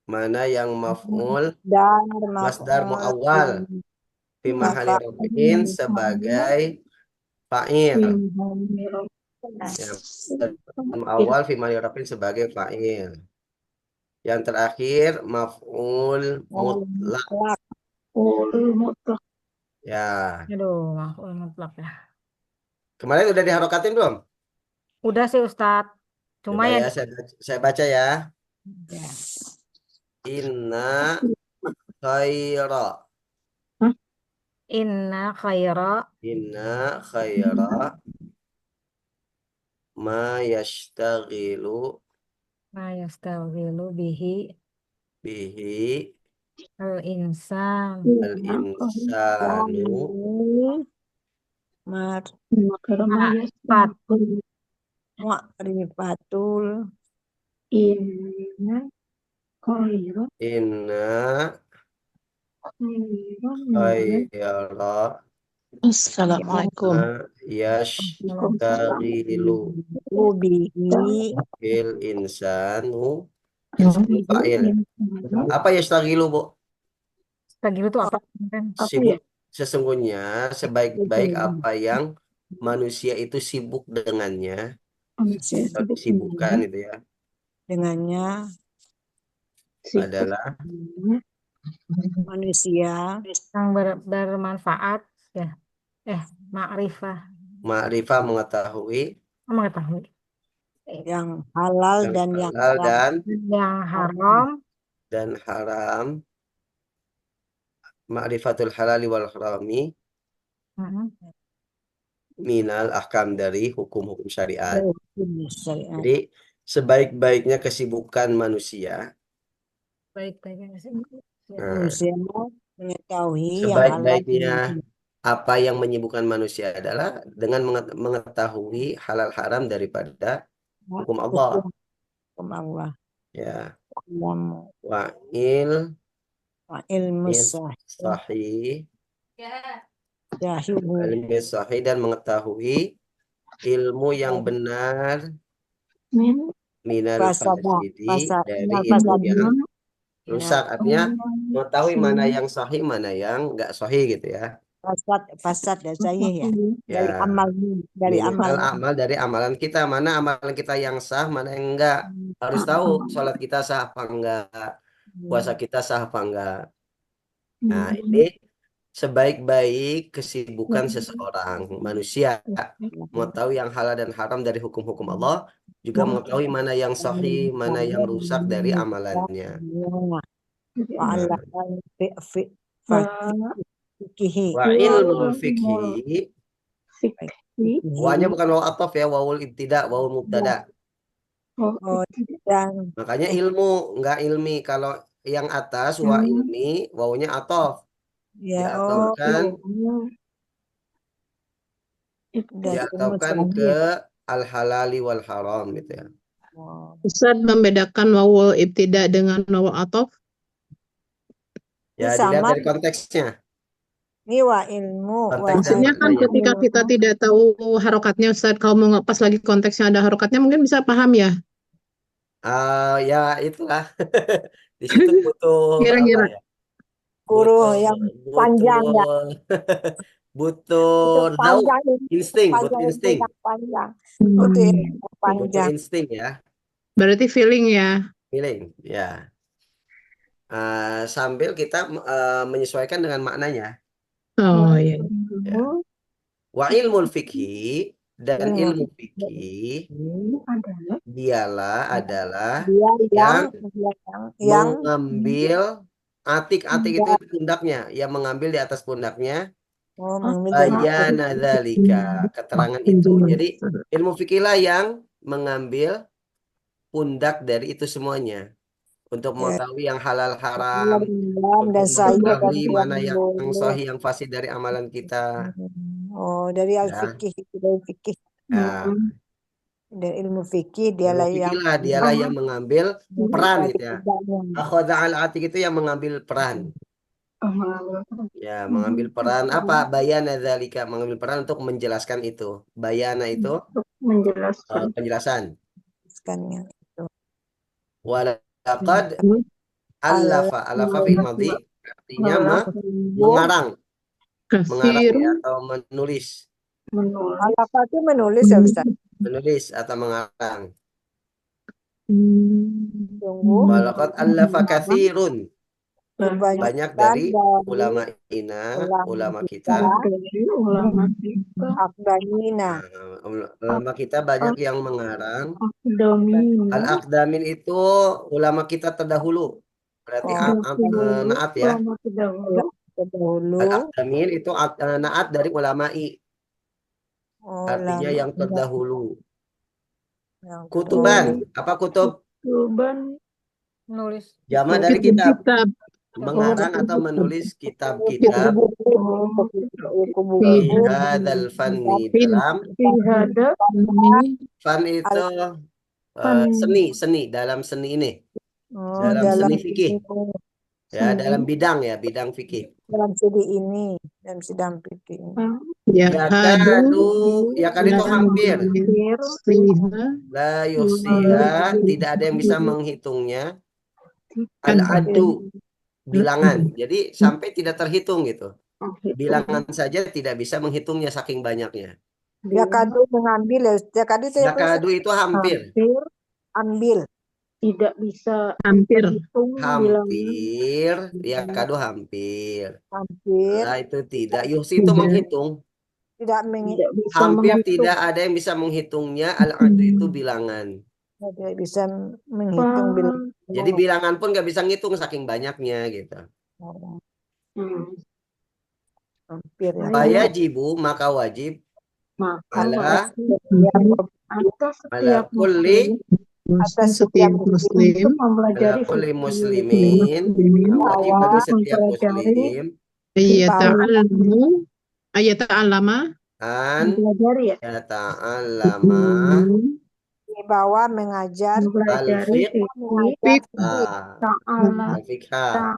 Mana yang maf'ul Dan masdar maf'ul muawwal fi mahali maka raf'in sebagai fa'il. Ya, muawwal fi mahali raf'in sebagai fa'il. Yang terakhir maf'ul mutlak. mutlak. mutlak. Ya, Aduh, maf'ul mutlak ya. kemarin udah diharokatin belum? Udah sih Ustadz. Cuma Coba yang ya saya baca ya. ya. Inna khaira. Inna khaira Inna khaira ma yashtaghilu ma yastaghilu bihi bihi al-insan. al-insanu Ma'rifat. Ma'rifatul Inna khaira inna khaira Assalamualaikum. ma yashtaghilu bihi bil insanu insanu fa'il. Apa yashtaghilu, Bu? Yastaghilu itu apa? Kan? Sibuk. Sesungguhnya sebaik-baik apa yang manusia itu sibuk dengannya atau disibukkan itu ya dengannya adalah manusia Yang bermanfaat ya. Ma'rifah. ma'rifah mengetahui Mengetahui. yang halal yang dan yang halal haram. Yang haram dan haram, ma'rifatul halali wal harami minal ahkam dari hukum-hukum syariat. Syariat. Jadi sebaik-baiknya kesibukan manusia, baik-baiknya sih. Manusia mengetaui yang halal dan sebaik-baiknya yang apa yang menyibukkan manusia adalah dengan mengetahui halal haram daripada hukum Allah. hukum Allah. Ya, Ilmu ilmu sahih sahih, jahilu ilmu sahih dan mengetahui ilmu yang benar minal fasidi dari ilmu yang rusak. Artinya mengetahui mana yang sahih, mana yang enggak sahih gitu ya. fasad dan sahih ya. Dari Ya, amal minimal amal dari amalan kita, mana amalan kita yang sah, mana yang enggak. Harus tahu sholat kita sah apa enggak, puasa kita sah apa enggak. Nah, ini sebaik-baik kesibukan seseorang manusia mengetahui yang halal dan haram dari hukum-hukum Allah, juga mengetahui mana yang sahih, mana yang rusak dari amalannya. Wa'ala fikihi. Wa ilmul fikhi, wanya bukan waw atof ya, wawul ibtida, wawul mubtada. Oh, dan Makanya ilmu, enggak ilmi. Kalau yang atas wa ilmi, wawunya atof. ya Diatofkan, dan diatofkan ke al-halali wal haram gitu ya. Ustaz membedakan wawul ibtida dengan wawul atof. Ya, Ini dilihat sama. dari konteksnya. Ini wa ilmu Maksudnya kan ketika kita tidak tahu harokatnya Ustaz, kalau mau pas lagi konteksnya ada harokatnya mungkin bisa paham ya. Ya itulah. Di situ butuh Kira-kira apa ya? Guru yang panjang ya. Butuh Panjang insting, butuh panjang insting. panjang. Butuh Panjang. insting ya, berarti feeling ya. feeling ya. Sambil kita menyesuaikan dengan maknanya. Oh iya. Ya. Wa ilmul fikhi, dan ilmu fikih dialah adalah Dia yang mengambil atik-atik itu di pundaknya, yang mengambil di atas pundaknya mengambil dari bayana dzalika, keterangan itu. Jadi ilmu fikih lah yang mengambil pundak dari itu semuanya untuk mengetahui yang halal haram, dan untuk saya mengetahui dan mana yang boleh. sahih yang fasid dari amalan kita. Oh, dari Ya. al-fikih itu dari fikih. Ya. Dari ilmu fikih Ilmu dialah fikih yang lah, dialah yang mengambil peran gitu ya. pundaknya. Akhadha al-atik itu yang mengambil peran. Ya, mengambil peran apa? Bayana dzalika, mengambil peran untuk menjelaskan itu. Bayana itu penjelasan. Sekannya itu. Walaqad Alafa fi'il madhi artinya mengarang Kasir. ya, atau menulis menulis. Alafa itu menulis ya Ustaz. atau mengarang. Tunggu. Walaqad alafa katsirun, banyak Kebanyakan dari dari ulama ulama kita. Dari ulama kita. Akdamina. Ulama kita banyak yang mengarang. Akdamina. Al-aqdamin itu ulama kita terdahulu. Berarti naat ya. Ulama terdahulu. Terdahulu. Al-aqdamin itu naat dari ulama'i. Artinya Ulama yang terdahulu. yang Kutuban, apa kutub? Kutuban. Nulis. Jama dari kitab. Kitab. Mengarang atau menulis kitab-kitab buku-buku fi hadzal fanni, dalam Ihada. fan itu seni dalam seni ini, dalam dalam seni fikih ya, dalam bidang fikih. dalam sidi ini, dalam sidang fikih ini. Yakadu itu hampir. Liha. La yuhsiha, tidak ada yang bisa menghitungnya. Al-adu, bilangan. Jadi sampai tidak terhitung gitu. Bilangan saja tidak bisa menghitungnya saking banyaknya. Yakadu mengambil ya. Yakadu itu apa? Yakadu itu hampir. Ambil. Tidak bisa Hampir. hitung Hampir. Yakadu hampir. Hampir. Lah itu tidak. Yuhsi itu menghitung. Tidak tidak bisa Hampir menghitung. tidak ada yang bisa menghitungnya. Al-adu itu bilangan. Tidak bisa menghitung bilangan. Jadi bilangan pun nggak bisa ngitung saking banyaknya gitu. Hampir ya. Fayajibu, maka wajib Maka ala atas ala setiap kulli Atas setiap untuk muslim ala mempelajari kulli fikih. muslimin, wajib bagi setiap Mempelajari. muslim ayata'allama an Mempelajari ya. yata'allama Di bawah mengajar Mempelajari fikih. Ta'ala. al-fiqha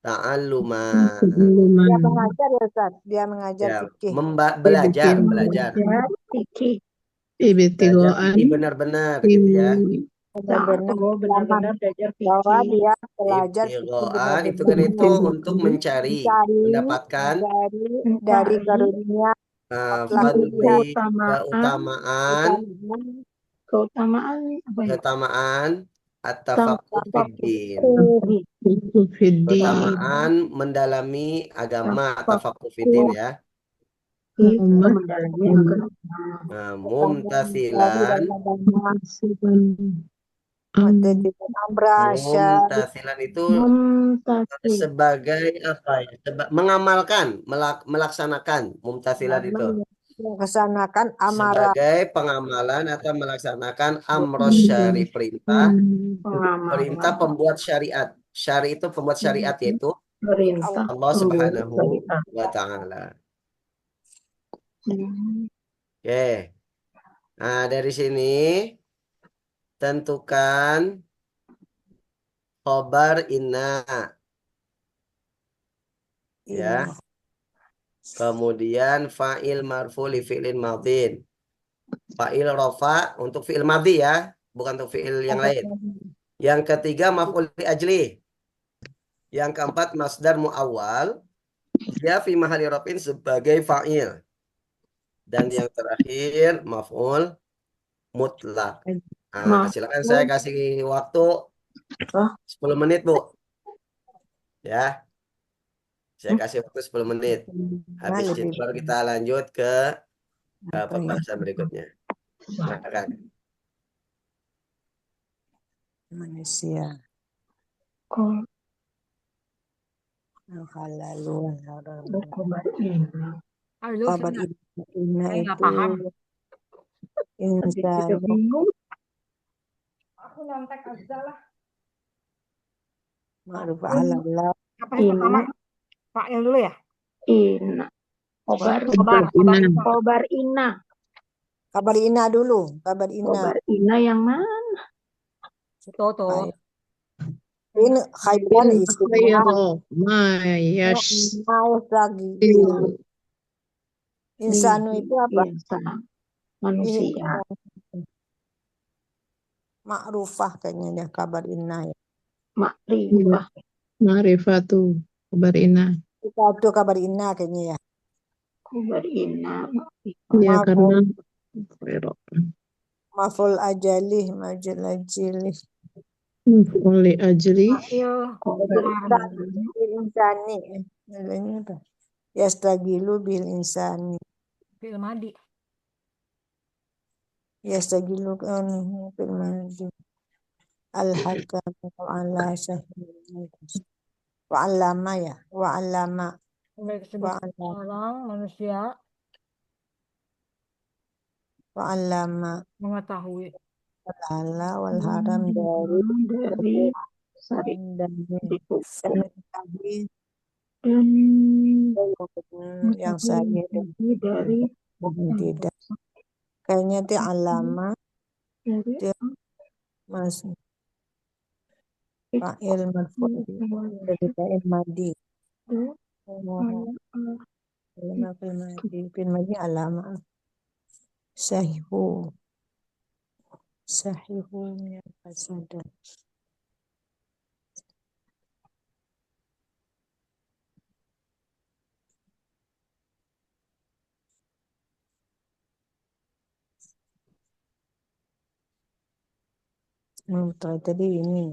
ta'alluma. Dia mengajar ya Ustaz. Dia mengajar Ya, fikih. belajar Fikih. belajar fikih benar-benar gitu ya. Benar-benar belajar Bahwa fikih. dia belajar Ibtigoan itu kan itu untuk mencari, mendapatkan dari karunia fadli, keutamaan at-tafaqquh fiddin, keutamaan mendalami agama, tafaqquh fiddin ya. Nah, mumtasilan itu sebagai apa ya? Mengamalkan, melaksanakan. Mumtasilan itu melaksanakan amaran sebagai pengamalan atau melaksanakan amros syari, perintah pembuat syariat. Syari itu pembuat syariat, yaitu Perintah Allah Subhanahu wa Ta'ala. Oke. Nah, dari sini tentukan khobar inna ya. Kemudian fa'il marfu li fi'lin madhin. Fa'il rofa untuk fi'il madhi ya, bukan untuk fi'il yang lain. Yang ketiga maf'ul li ajli. Yang keempat masdar muawwal, dia fi mahali rafin sebagai fa'il. Dan yang terakhir maf'ul mutlak. Nah, silakan saya kasih waktu 10 menit, Bu. Ya. Saya kasih waktu 10 menit. Habis itu baru kita lanjut ke pembahasan berikutnya. Silakan. manusia. Halo, Kabar saya inna nggak itu paham. insan Aku nyontek aja lah. ma'ruf alallah. Apa sih pertama? Fa'il dulu ya? Inna. Khobar inna. Kabar inna dulu. Kabar inna. Khobar inna yang mana? Tuh. In khairan istiqomah. Mayash. Lagi. Insanu itu apa? Insan. Manusia. Ma'rufah kayaknya dia kabar inna ya. Makrifah. Ma'rifatu. Khabar inna. Itu kabar inna kayaknya ya. Khabar inna. Makrifah. Ya, karena Maful ajalih, majalajilih. oleh ajri. Fa'il Khabar Bil insani. Ini apa? Yastagilu bil insani. fi'il madi. Yastagilu bil madi. Al-hakam ala sahih. Wa'allama ya. Wa'allama. Baik sebagai Wa'allama. orang manusia Wa'allama. mengetahui Halal wal haram dari Sari dan dari dan yang saya dan dari tidak. Kayaknya itu alama dari dia masih fa'il marfu dari fa'il madi. Alama fil madi alama sahihu sahihunya fasada. Tadi ini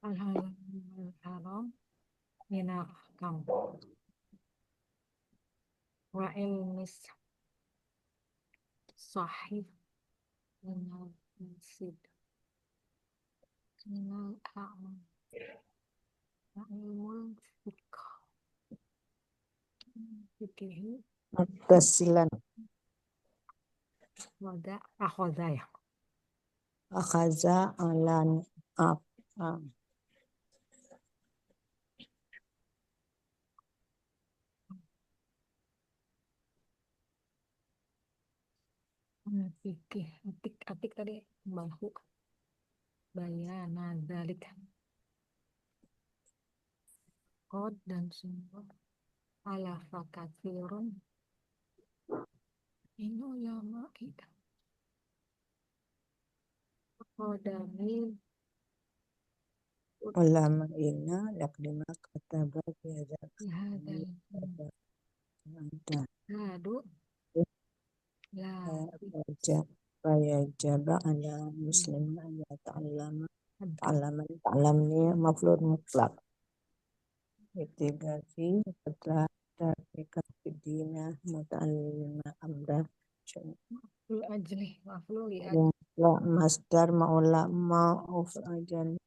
al-haram minal ahkam wa ilmis sahih minal masid minal a'mal wa ilmul fikih muttasilan wada akhoda ya. akhaza alan ab Fikih atik tadi bahu bayana dalik kod dan sumber ala fakatvirun ini ulama kita kodamil ulama ina yaklima kataba biada hadal ada hadu la fayajaba ala muslim an ta'allama ta'lamnya maflud mutlak itigasi setelah tarika fidina muta'allima amda lu ajli maflu li la masdar maula ma'uf ajan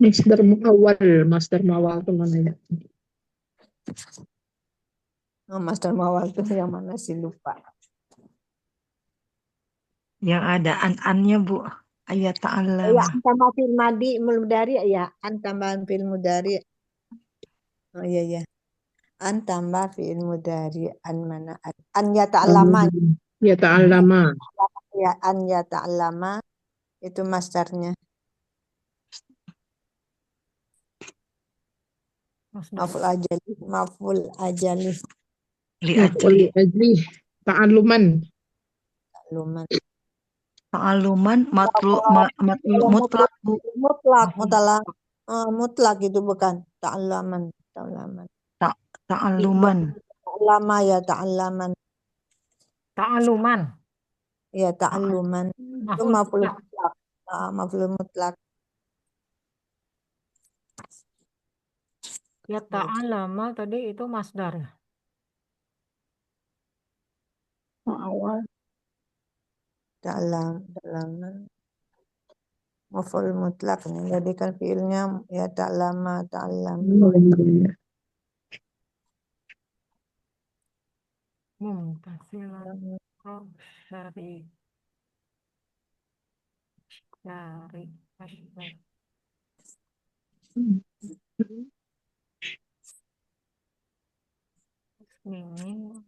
Masdar mawal itu mana ya? masdar mawal itu yang mana sih lupa Yang ada an-annya Bu. Ayat ya ta'allama. tambah fil madi mudari ya an tambahan fil mudari oh iya ya an tambah fi'il mudari an mana an ya ta'allama Ya ta'allama. ya an ya ta'allama itu masdarnya maful ajali maful ajali Li Maf'ul ajli. ajli. Ta'alluman. luman Ta'alluman mutlak Bu. mutlak mutlak itu bukan ta'allaman ta'allaman Ta'alluman. ta'allama ya ta'allaman ta'aluman ya ta'alluman itu maful maful mutlak. mutlak maful mutlak Ya ta'alama tadi itu masdar. awal ta'allaman maful mutlak jadi kan fiilnya ya ta'allama ta'allam Mumtasilan syari syari masdar Ini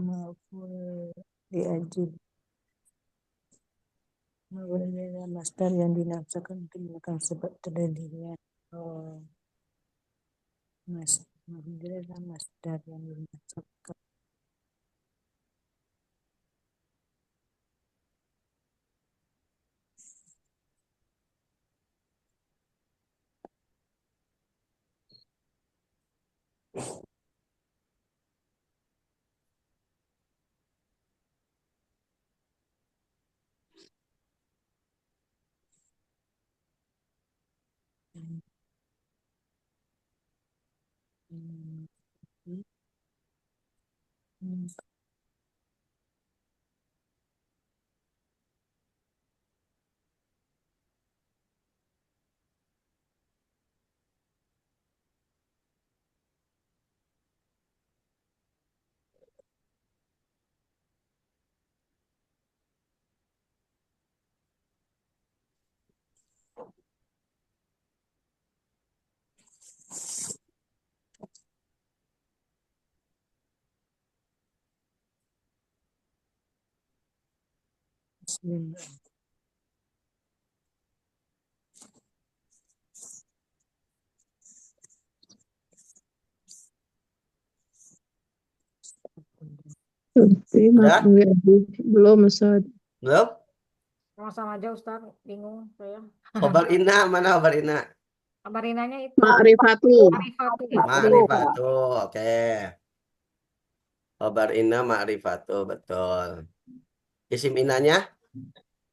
maf'ul li'ajli. Maf'ul adalah masdar yang dinafsahkan untuk belakang sebab terjadinya. Oh, maf'ul adalah masdar yang dinafsahkan. Hmm, hmm, Bismillah. Berarti Udah? maf'ul li'ajli belum Ustaz. Belum? sama-sama aja Ustaz, bingung saya. Khobar inna mana khobar inna? Kabarinanya itu Ma'rifatu. ma'rifatu ya. Ma'rifatu. Oke. Khobar inna ma'rifatu. Betul. Isim inanya?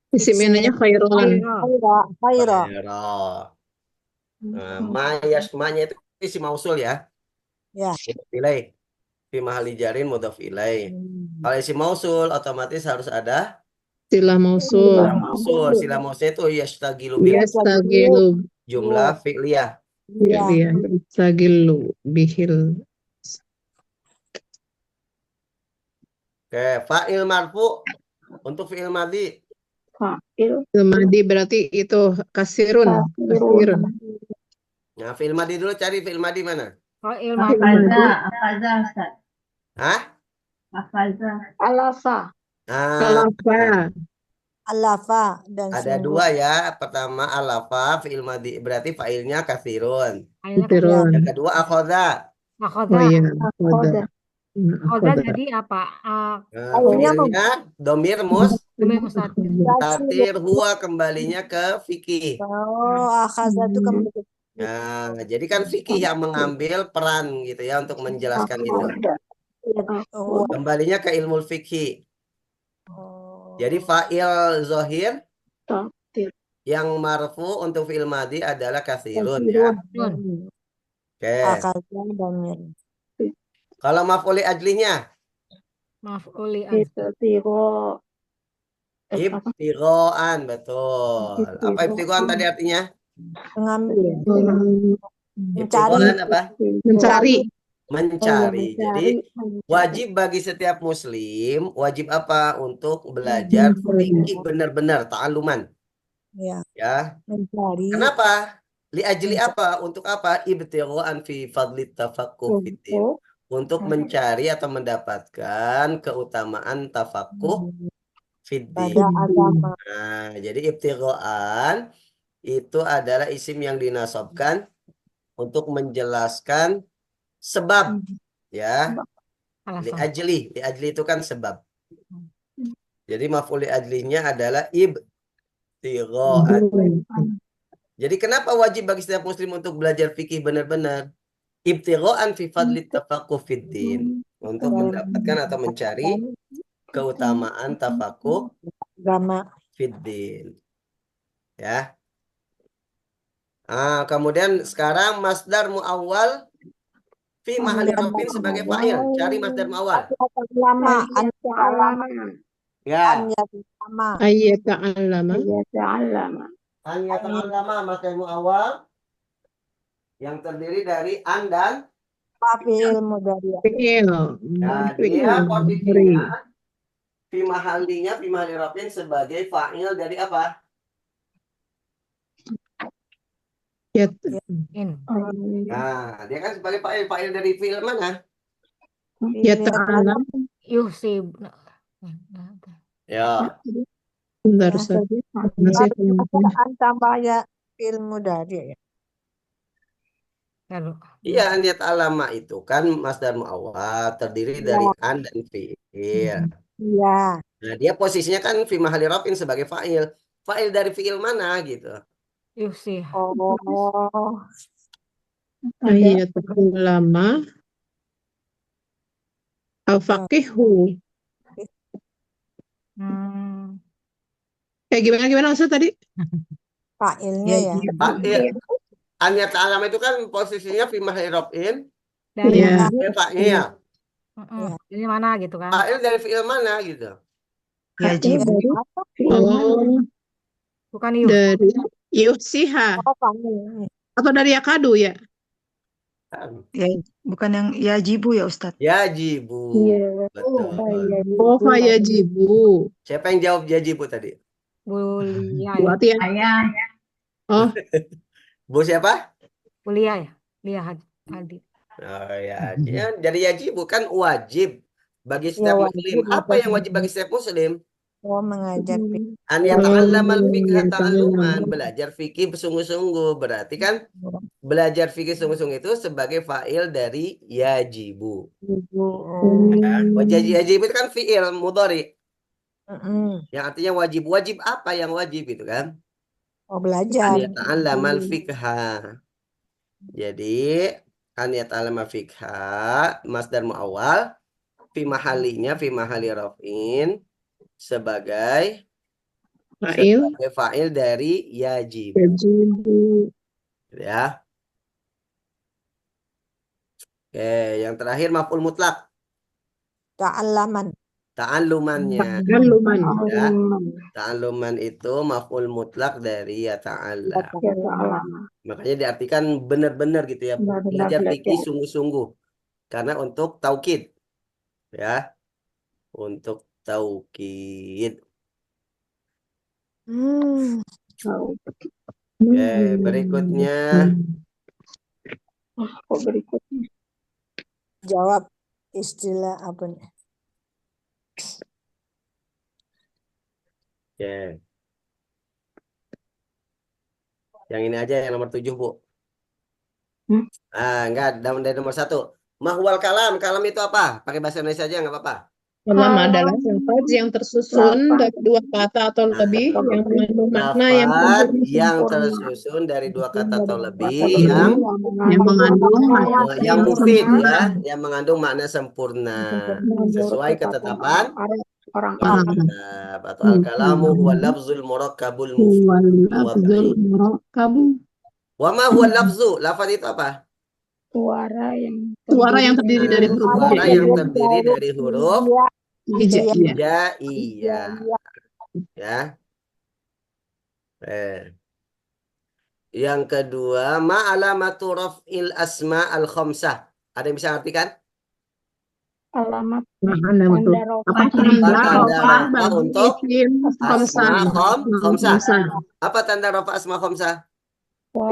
Isim inanya khairon. Khaira. Khaira. Khaira. Nah, ma-nya itu isim mausul ya. Ya. Mudhof ilaih. Fi mahalli jarin mudhof ilaih. Kalau isim mausul otomatis harus ada Silah mausul. sila mausul. Sila mausul itu yastagilu bil Yastagilu jumlah fi'liyah. Ya. yastagilu bihil. Oke, fa'il marfu untuk fi'il madhi. Fa'il. Madi berarti itu kasirun. Kasirun. Nah, fi'il madhi dulu, cari fi'il madhi mana? Fa'il madhi. Afaza Ustaz. Hah? Afaza. Alafa. Nah, Alafa. Alafa dan ada sungguh. dua ya. Pertama alafa fi'il madhi berarti fa'ilnya kasirun. Fa'ilnya Kasirun. Yang kedua akhoda. akhoda. Oh iya. Akhoda. Akhoda jadi apa? Nah, fi'ilnya domir Domir mustatir. mustatir huwa kembalinya ke fikih. Oh, akhaza itu kembali. Nah, jadi kan fikih yang mengambil peran gitu ya untuk menjelaskan itu. Oh, Kembalinya ke ilmu fikih. oh. Jadi fa'il zohir Takdir. yang marfu untuk fi'il madhi adalah kasirun ya. Oke. Akhaza damir. Kalau maf'uli ajlinya Maf'uli ajli. Ibtiro. ibtiroan, betul. Apa ibtiroan tadi artinya? Mengambil. Mencari. Ibtiroan apa? Mencari. Mencari. Jadi wajib bagi setiap muslim, wajib apa? Untuk belajar fikih benar-benar, ta'aluman. Ya. Ya. Mencari. Kenapa? Li ajli apa? Untuk apa? Ibtiroan fi fadli tafaqquh fiddin. Untuk mencari atau mendapatkan keutamaan tafaqquh fiddin. Pada agama. Nah, jadi ibtiroan itu adalah isim yang dinasabkan untuk menjelaskan sebab, ya. Li Alasan. ajli itu kan sebab. Jadi maf'ul li ajlinya adalah ibtiroan. Jadi kenapa wajib bagi setiap muslim untuk belajar fikih benar-benar? Ibtiroan fi fadli tafaqquh fiddin. Untuk mendapatkan atau mencari keutamaan tafaqquh Agama. fiddin. Ya. Kemudian sekarang masdar muawwal fi mahalli rafin sebagai fa'il. Cari masdar muawwal. Lama. Ta'allama. Ya. Lama. Ayyata'allama. Ta'allama. An yata'allama masdar muawwal yang terdiri dari an dan Fi'il mudhari. Fi'il. nah, dia posisinya fi mahalli rafin sebagai fa'il dari apa? Ya, In. Nah, dia kan sebagai fa'il. Fa'il dari fi'il mana? ya Fi'il ta'alam. Yusib. Ya. Bentar, Ya. Ustaz. Tadi Masih Harus an tambah ya fi'il mudhari ya. Kalau Iya, an yata'allama itu kan masdar mu'awwal terdiri dari an dan fi'il. Iya. Nah, dia posisinya kan fi mahalli raf'in sebagai fa'il. Fa'il dari fi'il mana gitu. Yusih. Oh. ayatul ulama al-faqihu. Hmm. Kayak gimana Ustaz tadi? Fa'ilnya ya. Fa'il. An yata'allama itu kan posisinya fi mahalli raf'in Dari Iya. mana? sebagai fa'il. Dari mana gitu kan? Fa'il dari fi'il mana gitu. Ya jibu. Apa? Oh, Bukan yus. dari yusiha Oh, fa'il. atau dari yakadu ya? Ya, bukan yang ya jibu ya Ustadz. Yajibu. Iya. Betul. Oh, fayajibu. Siapa yang jawab yajibu tadi? Bulia Bu ya. Atia. Ayah. Oh, Bu siapa? Bulia ya. Lia Hadi. Oh ya, jadi yajibu kan wajib bagi Ya, setiap wajib. muslim. Apa yang wajib bagi setiap muslim? Oh, mengajar fi'il. An yata'allamal fiqha ta'alluman, belajar fikih sungguh-sungguh. Berarti kan belajar fikih sungguh-sungguh itu sebagai fa'il dari yajibu. Ya. Yajibu itu kan fi'il mudhari yang artinya wajib. Wajib apa yang wajib itu kan? Oh, An belajar. yata'allamal fiqha. Jadi an yata'allama fiqha masdar muawwal fi mahalinya fi mahali raf'in sebagai fa'il dari yajib. yajibu. Ya. Oke, yang terakhir maf'ul mutlak. Ta'allaman. Ta'allumannya. Ta'alluman. Ya. Ta'alluman itu maf'ul mutlak dari ya ta'alla. Makanya diartikan benar-benar gitu ya. Belajar fikih sungguh-sungguh. Karena untuk taukid. Ya. Untuk taukid. Oke, berikutnya. Kok berikutnya? Jawab istilah apa nih? Oke. Yang ini aja yang nomor 7, Bu. Enggak, dari nomor 1. Mahwal kalam. Kalam itu apa? Pakai bahasa Indonesia aja nggak apa-apa. Kalam adalah lafaz yang tersusun dari dua kata atau lebih yang mengandung makna Lafaz yang tersusun dari dua kata atau lebih yang mengandung yang mufid ya, yang mengandung makna sempurna sesuai ketetapan orang kitab atau al-kalamu huwa lafzul murakkabul mufid. Wa ma huwa lafzu? Lafaz itu apa? suara yang terdiri dari huruf Suara yang terdiri dari huruf hijaiyah. iya. Ya. Yang kedua, ma alamatu raf'il asma al khamsah. Ada yang bisa artikan? alamat Apa Tanda tanda rafa untuk asma khamsah? khamsah. Apa tanda rafa asma khamsah?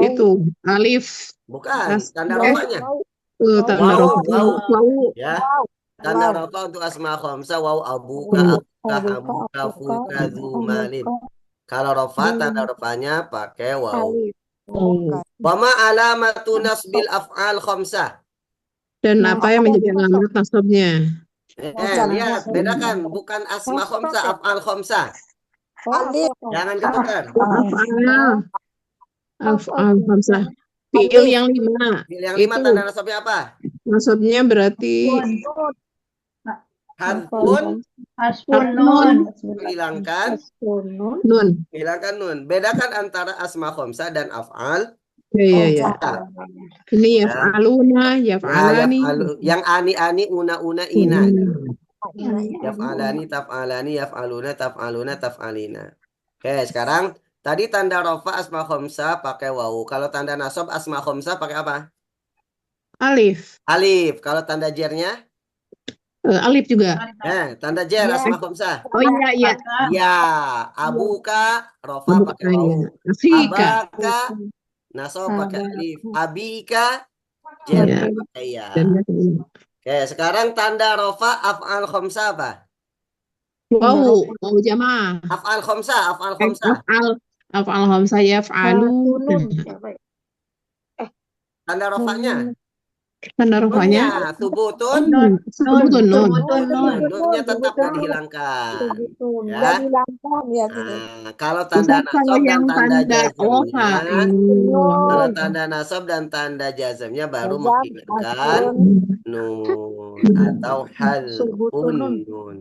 Itu alif. Bukan, tanda rafanya. Tanda rafa. Waw. Ya. Tanda rafa untuk asma khamsah waw abuka, hamuka, fuka, zumalin. Kalau rafa tanda rafanya pakai waw. Wa ma alamatu nasbil af'al khamsah. Dan apa yang menjadi alamat nasabnya? Lihat, bedakan. Bukan asma khamsah, af'al khamsah. Jangan ketukar. Af'al khamsah. Fi'il yang 5. Fi'il yang 5 tanda nasabnya apa? Nasabnya berarti Hadfun. nun. Hilangkan nun. Bedakan antara asma khamsah dan af'al. Iya. Ini yaf'aluna, yaf'alani. Yang ani, una, ina. Yaf'alani, taf'alani, yaf'aluna, taf'aluna, taf'alina. Oke, sekarang tadi tanda rafa asma khamsah pakai wawu. Kalau tanda nasab asma khamsah pakai apa? Alif. Kalau tanda jernya? Alif juga. Tanda jer asma khamsah. Oh iya. Ya, abuka rafa pakai wawu. Afika. Abaka Nasab pakai Ada. alif. Abika jar Ya. pakai ya. Dan Oke, sekarang tanda rofa af'al khamsa apa? wow jamaah. Af'al khamsa. Af'al khamsah yaf'alu. Tunun. Siapa ya? Tanda rofanya. Tanda rofanya Nunnya, subutun. sebutun nun. Nunnya tetap nggak dihilangkan. Nggak Ya. dihilangkan ya gitu. Nah, kalau tanda Ustaz kalau nasab dan yang tanda tanda jazmnya, kalau Nun. tanda nasab dan tanda jazmnya baru Jazam, menghilangkan asun, nun atau halqun nun.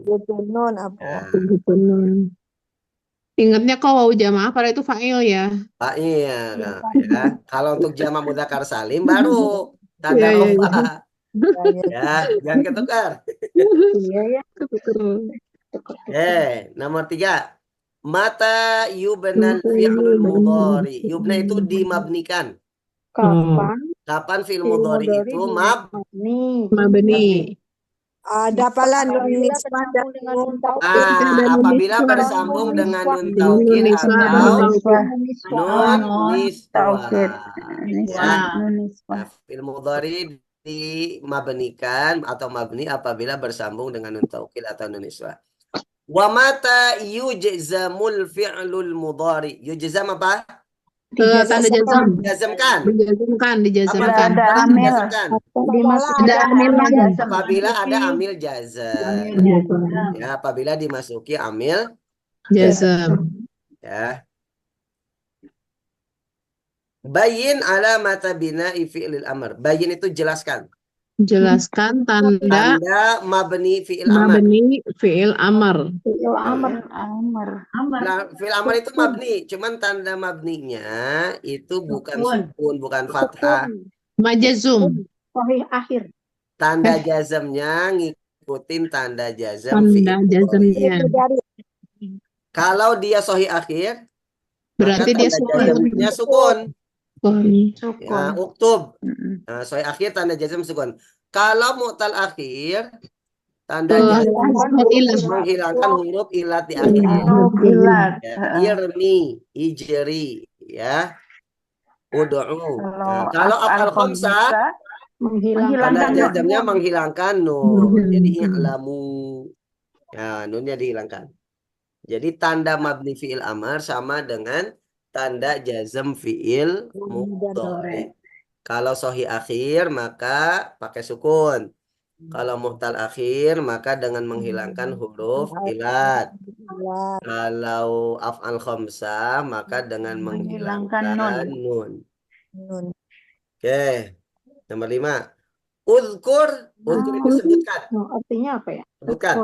gitu, nun apa? Nah, Sebutun nun. Ingatnya kok wau jamaah pada itu fa'il ya. Pak iya, nah, ya. Kalau untuk jamak mudzakkar salim baru tanda Iya, iya, rofa. iya. Ya, jangan ketukar. Iya ya. Nomor 3. Mata yubnal fi'lul mudhari. Yubna itu dimabnikan. Kapan Kapan fi'il fi'il mudhari mudhari itu dimabni? Mabni. Ada pala nun Apabila nisbah dan bersambung dengan nun nun taukid. taukid. Apabila bersambung dengan nun Nun taukid nisbah dan atau nun taukid. nun niswah. taukid. Ya. Nun nisbah. Nah, fi'il mudhari dimabnikan atau mabni apabila bersambung dengan nun taukid atau nun niswah. Wa mata yujzamul fi'lul mudhari. Yujzam apa? Tanda jazam. Dijazamkan. Bila Apa? ada amil. Dijazamkan. Ada amil lain. Apabila ada amil jazam. Ya, apabila dimasuki amil Jazam. ya. Bayin alamata bina'i fi'lil amr. Bayin itu jelaskan. Jelaskan tanda Tanda mabni fi'il amr. mabni fi'il amr. Fi'il amr. Nah, fi'il amr itu mabni, cuman tanda mabninya itu bukan sukun, bukan fathah. Majazum. Sahih akhir. Tanda jazamnya ngikutin tanda jazam Tanda fi'il mudhari. jazamnya. Kalau dia sahih akhir, Berarti maka dia tanda sukun. jazamnya sukun. Ya, Sukun. uktub. Nah, sahih akhir tanda jazam sukun. Kalau mu'tal akhir, tanda jazam menghilangkan huruf ilat di akhir. Huruf ilat. Ya, irmi, ijri, ya. Ud'u. Nah, kalau af'al khamsah, tanda jazamnya menghilangkan nun. Jadi i'lamu. Ya, nunnya dihilangkan. Jadi tanda mabni fi'il amar sama dengan tanda jazam fi'il mudhari. Kalau sahih akhir maka pakai sukun. Kalau muhtal akhir maka dengan menghilangkan huruf ilat. Kalau af'al khamsah maka dengan menghilangkan nun. Oke. Nomor 5. Uzkur itu sebutkan. Artinya apa ya? Sebutkan.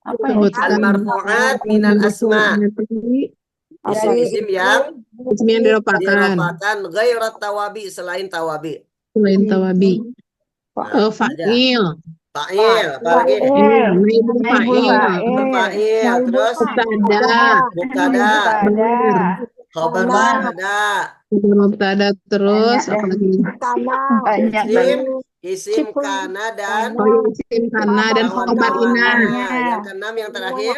Apa ya? Al-marfu'at minal asma. Isim-isim yang diropakan. ghairat tawabi, selain tawabi. Selain tawabi. Nah, Fa'il. Fa'il, apalagi? Fa'il, terus mubtada, khabar mubtada, terus apalagi? isim kana dan isim kana dan khabar ina. Yang keenam yang terakhir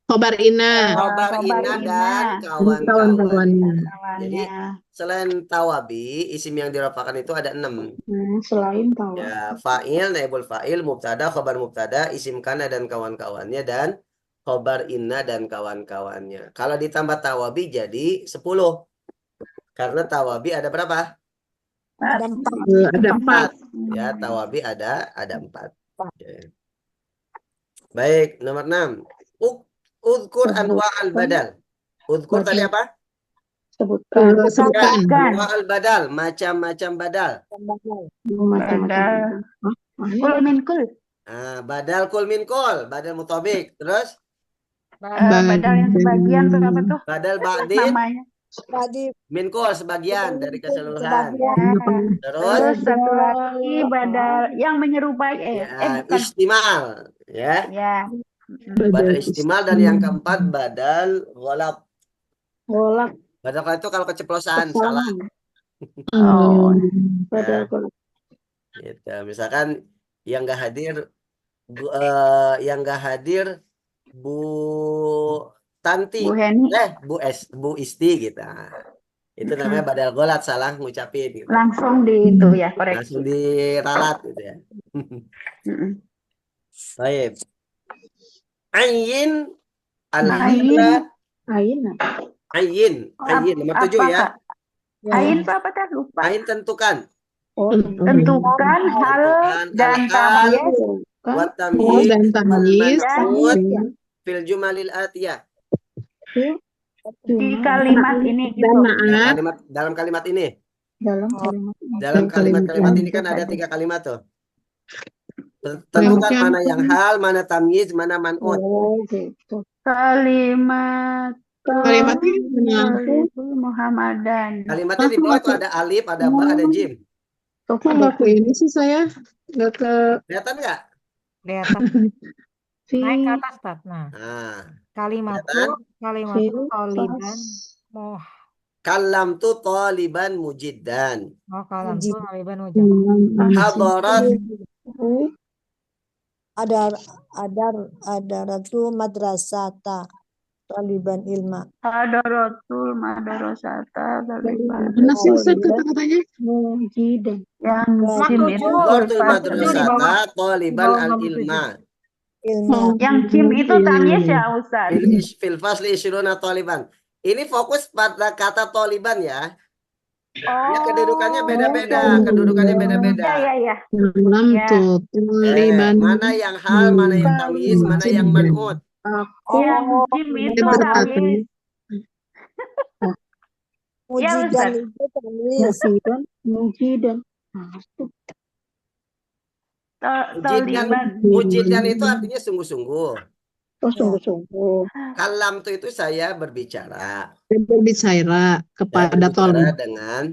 khabar ina. Khabar ina dan kawan-kawannya. Jadi selain tawabi, isim yang dirafakan itu ada 6. Selain tawabi. Ya, fa'il, naibul fa'il, mubtada, khabar mubtada, isim kana dan kawan-kawannya, dan khabar inna dan kawan-kawannya. Kalau ditambah tawabi jadi 10. Karena tawabi ada berapa? Ada 4. Ada 4. Ya, tawabi ada 4. Okay. Baik, nomor 6. Uzkur anwa'al badal. Uzkur tadi apa? Sebutkan. Anwa'al badal, macam-macam badal. Kul min kul. Badal kul min kul, badal mutabik. Terus? Badal yang sebagian tuh apa tuh? Badal ba'din. Namanya. Min kul sebagian dari keseluruhan. Terus satu lagi badal yang menyerupai bukan. Istimal, ya. Ya. Badal istimal, dan yang keempat badal ghalab. Badal itu kalau keceplosan, salah. Badal ghalab. Gitu. Misalkan yang nggak hadir Bu Tanti, Bu Heni, Bu Isti gitu. Itu namanya badal golat, salah ngucapin gitu. Langsung di itu ya, Langsung koreksi. diralat gitu ya. Mm-mm. Baik. Ayin Ayin. Ain. ayin nomor 7 Apa, ya. Kak? Ain itu apa tadi? Lupa. Ayin tentukan. Oh, Tentukan hal dan al-hal tamyiz wa Oh, tamyiz dan wal tamyiz. man'ut Oke. fil jumalil atiyah. di kalimat ini Dan gitu. naat. Dalam kalimat ini. dalam kalimat Dalam kalimat-kalimat ini kan ada 3 kalimat tuh. Tentukan mana yang hal, mana tamyiz, mana man'ut. oh gitu. Kalimat Kalimatnya mana? Muhammadan. Kalimatnya di bawah tuh ada alif, ada ba, ada jim. Kok nggak ke ini sih saya? Nggak ke... Kelihatan nggak? Kelihatan. Naik ke atas, Tat. Nah, Nah, kalimat kelihatan? tuh toliban moh. Kalam tuh taliban mujiddan. Oh, kalam tuh toliban mujid. Hadarat ada ratu madrasata taliban ilma. Hadaratul madrasata taliban. Mana sih Ustaz kata-katanya? Mujidan. Yang Nah, jim tujuh. itu Hadatul pas madrasata taliban Bawah al nomor ilma. ilma. yang jim itu tamyiz ya Ustaz. Fil fasli isyruna taliban. Ini fokus pada kata taliban ya. Ya kedudukannya beda-beda, kedudukannya beda-beda. Ya. Dalam Ya. tuh taliban. Mana yang hal, mana yang tamyiz, mana yang man'ut. Yang jim itu berat. tamyiz. Ya, Mujidan Ustaz. itu tamyiz. Mujidan. Taliban. Mujidan itu artinya sungguh-sungguh. Oh, sungguh-sungguh. Kalam tuh itu saya berbicara. Berbicara Saya kepada berbicara tolong. dengan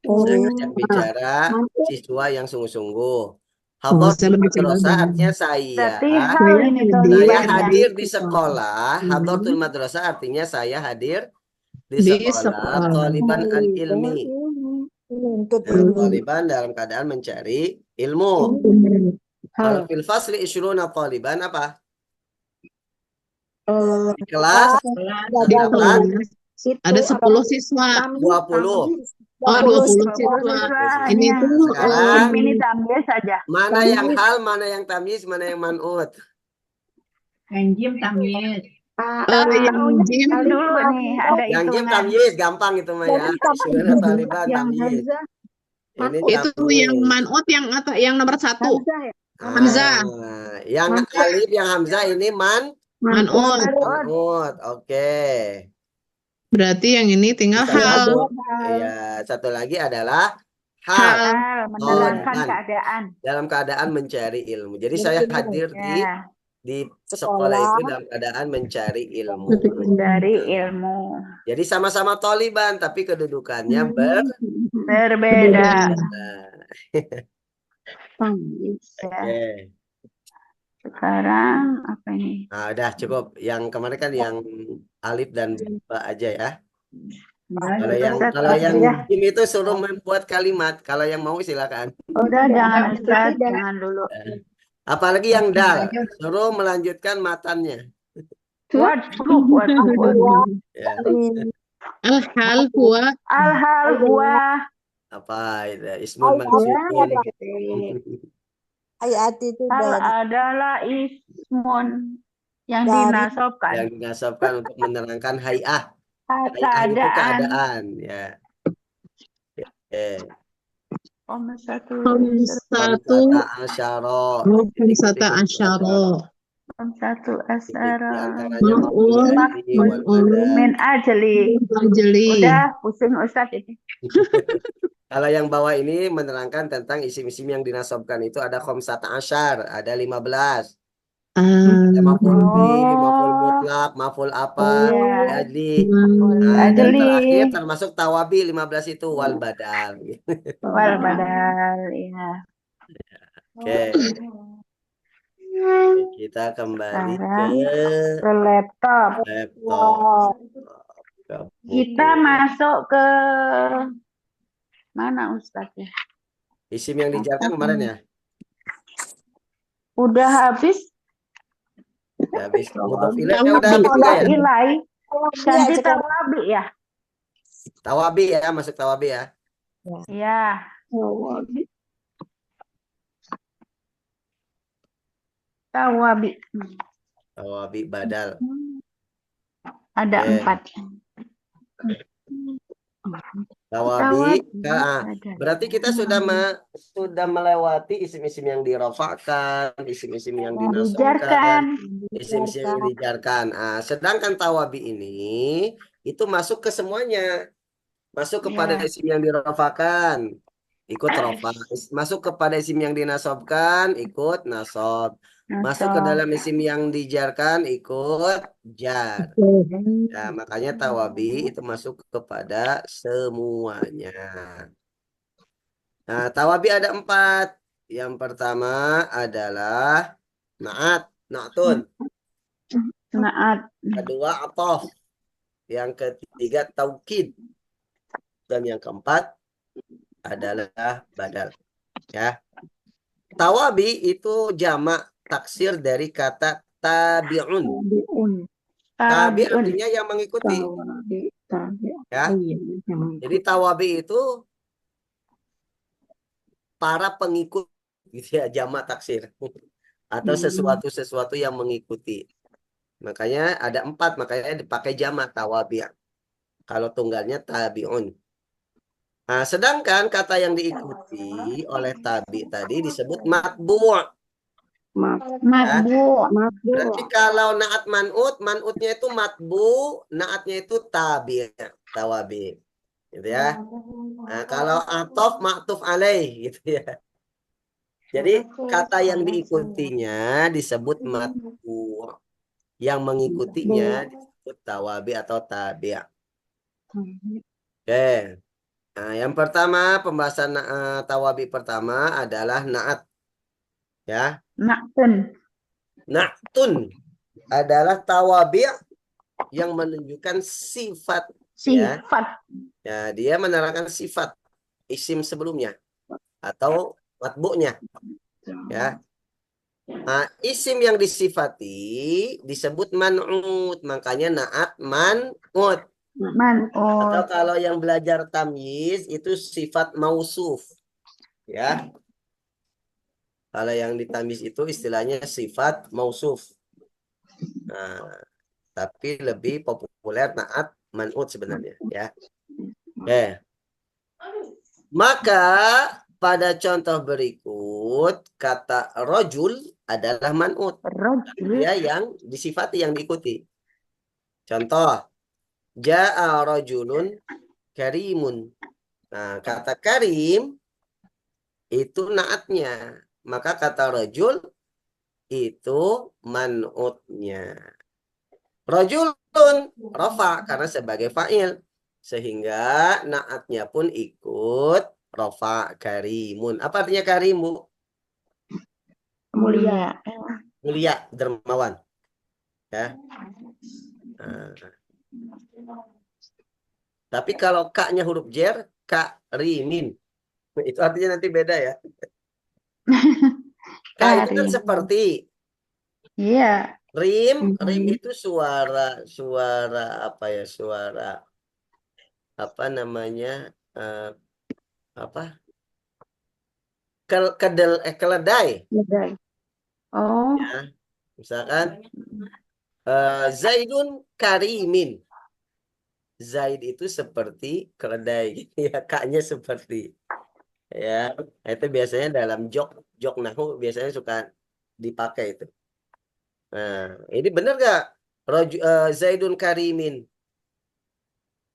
Oh, saya ajak bicara mantap. siswa yang sungguh-sungguh. Oh, saya Hadratul berbicara madrasah dengan- artinya saya. Berarti hal Saya ini hadir. Saya talibannya. hadir di sekolah. Hadratul madrasah artinya saya hadir di Di sekolah. sekolah. Taliban al-ilmi. Menuntut Nah, ilmu. Taliban dalam keadaan mencari ilmu. Kalau fil fasli isyruna taliban apa? Di kelas Di ada kelas Itu ada 10 siswa. 20. Oh, 20 siswa. Ini tuh Sekarang Ini tamyiz saja. mana yang hal, mana yang tamyiz, mana yang man'ut. yang jim Dulu nih ada Yang jim hitungan. tamyiz gampang itu mah ya. Isyruna taliban tamyiz. Ini itu yang tamyiz. man'ut yang nomor 1. Hamzah. Yang alif, yang hamzah ini Man'ut. man'ut. Oke. Berarti yang ini tinggal hal. Ya, satu lagi adalah hal. Hal. Menerangkan dan. keadaan. Dalam keadaan mencari ilmu. Jadi saya hadir Ya, di sekolah itu dalam keadaan mencari ilmu. dari ilmu. Jadi sama-sama taliban tapi kedudukannya Berbeda. tamyiz. Ya. Oke. Sekarang apa ini? Nah, udah cukup. Yang kemarin kan yang alif dan ba aja ya. Kalau yang jim itu suruh membuat kalimat. Kalau yang mau silakan. Udah jangan Ustaz, jangan dulu. Apalagi yang dal, suruh melanjutkan matannya. Waduh. Ya. Al-hal huwa Al-hal huwa. Apa itu? Ismun mansubun. Ayat itu Hal dari adalah ismun yang Dari- dinasobkan. Yang dinasabkan untuk menerangkan hay'ah. Hay'ah itu Keadaan. keadaan. Ya. Satu. Khamsatu asyara. Khamsata asyara. Satu Di asara. antaranya Maf'ul, maf'ul wal badal. Min ajli. Jeli. Udah pusing Ustaz ini. Kalau yang bawah ini menerangkan tentang isim-isim yang dinasabkan itu ada khamsata asyar, ada 15. Ada maf'ul bih, maf'ul mutlak, maf'ul apa, Iya. ajli. Nah, dan Ajli. terakhir termasuk tawabi 15 itu wal badal. Wal badal. Ya. Oke. Kita kembali Sekarang ke ke laptop. laptop. Ke buku. Kita masuk ke mana Ustaz ya? Isim yang dijarkan kemarin ya? Udah habis. Udah habis. Mudhof ilaih udah habis juga Mudhof ya? ilaih. Ganti sekarang tawabi ya. Tawabi ya, masuk tawabi ya. Ya. Tawabi. Tawabi. Tawabi badal. Ada Oke. 4. Tawabi. Tawabi. Nah, Ada. berarti kita sudah melewati isim-isim yang dirofakkan, isim-isim yang Dijarkan. dinasabkan, isim-isim yang dijarkan. Sedangkan tawabi ini itu masuk ke semuanya. Masuk kepada Ya. isim yang dirofakkan, ikut rofa. Masuk kepada isim yang dinasobkan, ikut nasob. Masuk ke dalam isim yang dijarkan, ikut jar. Ya, makanya tawabi itu masuk kepada semuanya. Nah, tawabi ada 4. Yang pertama adalah naat, naatun. Naat. Kedua atof. Yang ketiga taukid. Dan yang keempat adalah badal. Ya. Tawabi itu jamak taksir dari kata tabi'un. Tabi'un. Tabi Tabiun. artinya yang mengikuti. Tabi. Ya. Oh iya, yang Jadi tawabi itu para pengikut gitu ya, jamak taksir. Atau sesuatu yang mengikuti. Makanya ada 4, makanya dipakai jamak tawabi. Kalau tunggalnya tabi'un. Nah, sedangkan kata yang diikuti oleh tabi tadi disebut matbu'. Matbu. Berarti kalau naat man'utnya itu matbu, naatnya itu tabi, tawabi. Gitu ya. Nah, kalau atof ma'tuf alaih gitu ya. Jadi kata yang diikutinya disebut matbu. Yang mengikutinya disebut tawabi atau tabi'. Oke. Nah, yang pertama pembahasan tawabi pertama adalah naat. Ya. Naatun. Na'tun adalah tawabi' yang menunjukkan sifat. Ya. Sifat. Ya, dia menerangkan sifat isim sebelumnya atau matbu'nya. Ya. Nah, isim yang disifati disebut man'ut, makanya naat man'ut. Atau Man'ut. kalau yang belajar tamyiz itu sifat mausuf. Ya. Kalau yang di tamyiz itu istilahnya sifat mausuf. Nah, tapi lebih populer naat man'ut sebenarnya ya. Maka pada contoh berikut kata rojul adalah man'ut. Dia yang disifati, yang diikuti. Contoh, ja'a rojulun karimun. Nah, kata karim itu naatnya. Maka kata rojul itu man'utnya. Rojulun rofa karena sebagai fa'il. Sehingga naatnya pun ikut rofa karimun. Apa artinya karimu? Mulia. Mulia, dermawan. Ya. Nah, tapi kalau kaknya huruf jer, karimin. Itu artinya nanti beda ya. K itu kan seperti. Iya. Rim itu suara apa ya? Suara apa namanya? Apa? Keledai. Oh. Ya. Misalkan Zaidun karimin. Zaid itu seperti keledai. Ya, kaknya seperti. Ya, itu biasanya dalam jok nahu biasanya suka dipakai itu. Nah, ini benar gak? Zaidun karimin.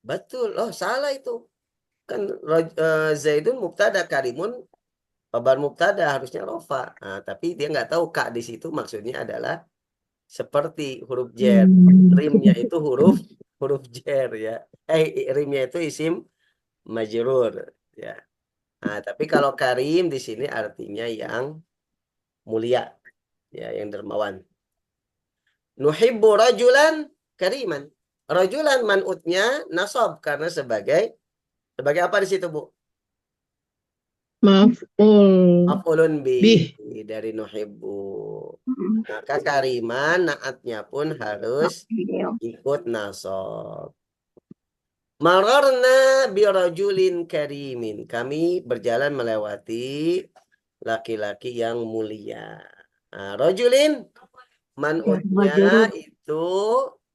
Betul. Oh, salah itu. Kan Zaidun mubtada, karimun kabar mubtada, harusnya rofa. Nah, tapi dia nggak tahu kak di situ maksudnya adalah seperti huruf jer. Rimnya itu huruf jer ya. Rimnya itu isim majrur ya. Nah, tapi kalau karim di sini artinya yang mulia ya, yang dermawan. Nuhibbu rajulan kariman. Rajulan man'utnya nasab karena sebagai apa di situ, Bu? Maf'ulun bih dari nuhibbu. Maka kariman naatnya pun harus ikut nasab. Mararna birajulin karimin. Kami berjalan melewati laki-laki yang mulia. Nah, rajulin man'utnya Majrur. itu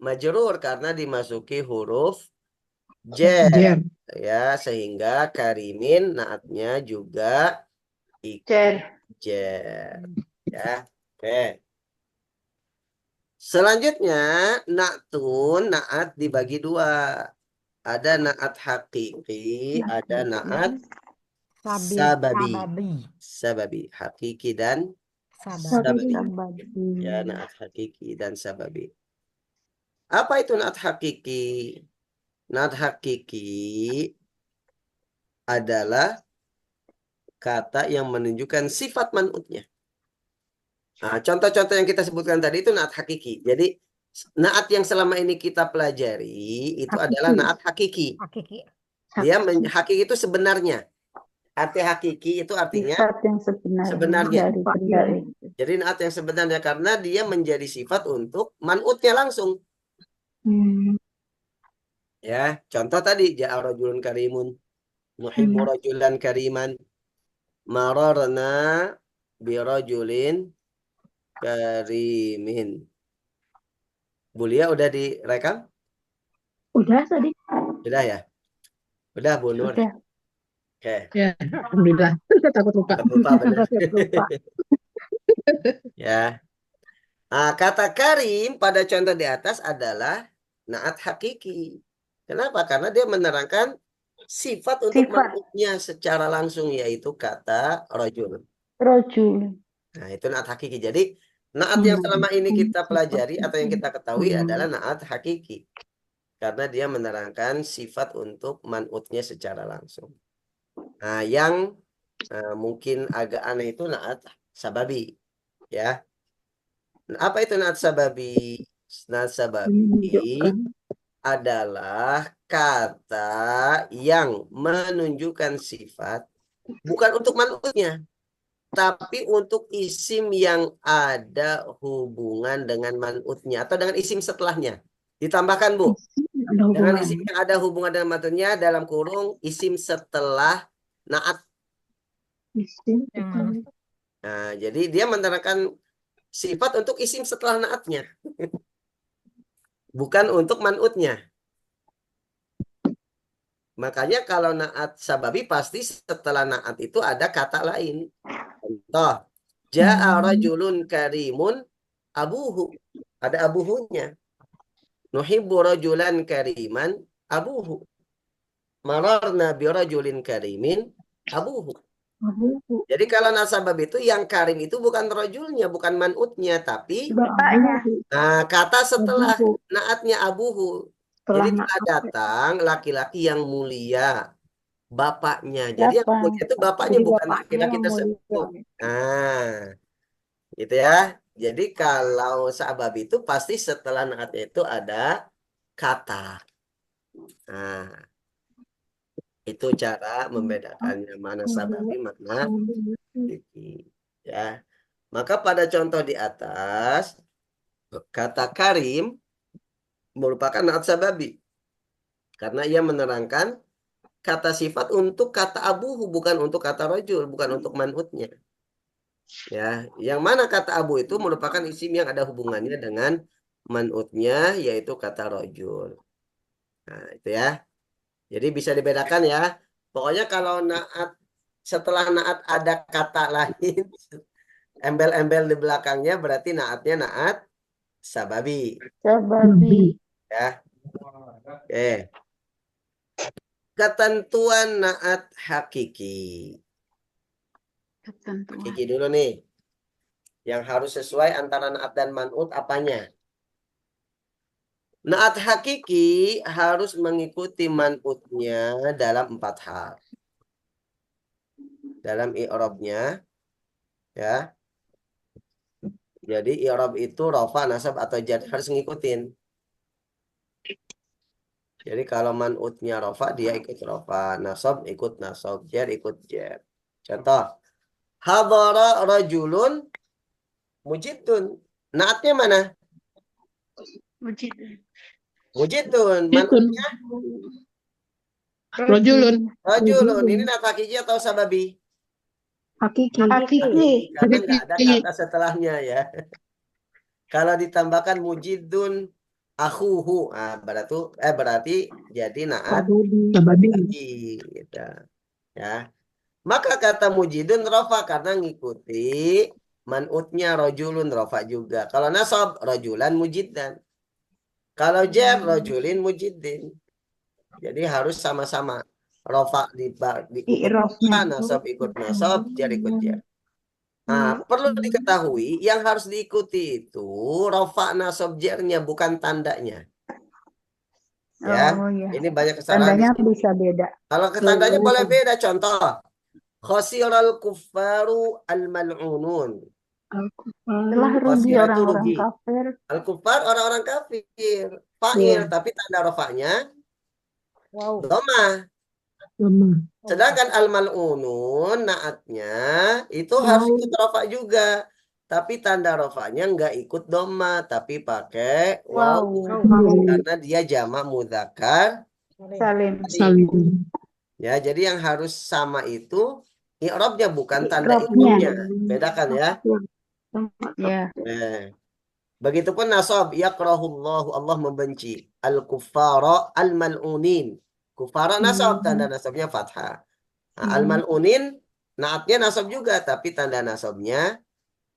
majrur karena dimasuki huruf jar. Jer. Ya, sehingga karimin naatnya juga ikut Cer. jar. Ya, oke. Selanjutnya, na'tun, naat dibagi dua. Ada naat hakiki, ada naat sababi. Sababi, hakiki dan sababi. Ya, naat hakiki dan sababi. Apa itu naat hakiki? Naat hakiki adalah kata yang menunjukkan sifat man'utnya. Nah, contoh-contoh yang kita sebutkan tadi itu naat hakiki. Jadi, naat yang selama ini kita pelajari itu adalah naat hakiki. Hakiki. Dia hakiki itu sebenarnya. Arti hakiki itu artinya Sifat yang sebenarnya. dari benda itu. Jadi naat yang sebenarnya karena dia menjadi sifat untuk man'utnya langsung. Ya, contoh tadi ja'a rajulun karimun, nuhibbu rajulan kariman, mararna birajulin karimin. Bulia udah direkam? Udah tadi. Sudah ya? Udah Bu Nur. Udah. Oke. Ya, alhamdulillah. Takut lupa. Takut lupa benar. Lupa. Ya. Nah, kata karim pada contoh di atas adalah naat hakiki. Kenapa? Karena dia menerangkan sifat untuk Sifat. man'utnya secara langsung, yaitu kata rajul. Rojul. Nah, itu naat hakiki. Jadi, naat yang selama ini kita pelajari atau yang kita ketahui adalah naat hakiki. Karena dia menerangkan sifat untuk man'utnya secara langsung. Nah, yang mungkin agak aneh itu naat sababi. Ya. Apa itu naat sababi? Naat sababi Menunjukkan. adalah kata yang menunjukkan sifat bukan untuk man'utnya, tapi untuk isim yang ada hubungan dengan man'utnya atau dengan isim setelahnya. Ditambahkan, Bu. Ada Dengan hubungan. isim yang ada hubungan dengan man'utnya dalam kurung isim setelah naat. Isim. Yang mana? Nah, jadi dia menerangkan sifat untuk isim setelah naatnya. Bukan untuk man'utnya. Makanya kalau naat sababi pasti setelah naat itu ada kata lain. Contoh, ja'a rajulun karimun abuhu. Ada abuhunya. Nuhibbu rajulan kariman abuhu. Mararna birajulin karimin abuhu. Jadi kalau nasabab itu yang karim itu bukan rajulnya, bukan man'utnya, tapi Bapaknya. kata setelah Abuhu. naatnya abuhu. Setelah Jadi telah naat. datang laki-laki yang mulia, bapaknya. Jadi yang Siapa? mulia itu bapaknya, Jadi bukan bapaknya laki-laki yang tersebut. mulia. Nah, gitu ya. Jadi kalau sabab itu pasti setelah naatnya itu ada kata. Nah, itu cara membedakannya mana sababi, mana hakiki. Ya. Maka pada contoh di atas, kata karim merupakan naat sababi. Karena ia menerangkan kata sifat untuk kata abuhu, bukan untuk kata rajul, bukan untuk man'utnya. Ya, yang mana kata abu itu merupakan isim yang ada hubungannya dengan man'utnya, yaitu kata rajul. Nah, itu ya. Jadi bisa dibedakan ya. Pokoknya kalau naat setelah naat ada kata lain, embel-embel di belakangnya berarti naatnya naat sababi. Sababi. Ya. Oke. Ketentuan naat hakiki. Ketentuan. Hakiki dulu nih. Yang harus sesuai antara naat dan man'ut apanya? Naat hakiki harus mengikuti man'utnya dalam 4 hal. Dalam i'rabnya, ya. Jadi i'rab itu rafa, nasab atau jar harus ngikutin. Jadi kalau man'utnya rafa dia ikut rafa, nasab ikut nasab, jar ikut jar. Contoh, hadara rajulun mujidun. Naatnya mana? Mujid. Mujidun. Itu. Man'utnya Rojulun. Rojulun. Ini nat hakiki atau sababi? Hakiki. Hakiki, karena nggak ada Hakiki. kata setelahnya ya. Kalau ditambahkan mujidun akhuhu, berarti jadi naat Sababi. lagi gitu. Ya. Maka kata mujidun rofa karena ngikuti man'utnya rojulun rofa juga. Kalau nasab rojulan mujiddan. Kalau jar rojulin mujidin. Jadi harus sama-sama. Rofa ikut rofa, nasab ikut nasab, jar ikut jar. Nah, perlu diketahui yang harus diikuti itu rofa nasab jarnya bukan tandanya. Ya, Oh ya. ini banyak kesalahan di Tandanya sini. bisa beda. Kalau tandanya boleh beda. Contoh, khosiral kuffaru al-mal'unun. Telah rugi Khosirah itu orang-orang rugi. kafir. Al-kuffar orang-orang kafir. Fa'il, tapi tanda rofanya Wow. dhamma. Sedangkan al-mal'unun naatnya itu harus ikut rofa juga. Tapi tanda rofanya nggak ikut dhamma, tapi pakai waw. Karena dia jamak mudzakkar Salim. Salim. ya, jadi yang harus sama itu i'rabnya bukan tanda I'rabnya. ikutnya. Bedakan ya. Ya. Begitupun nasab, yakrahullahu, Allah membenci al-kuffara al-mal'unin. Kuffara nasab, tanda nasabnya fathah. Nah, al-mal'unin naatnya nasab juga, tapi tanda nasabnya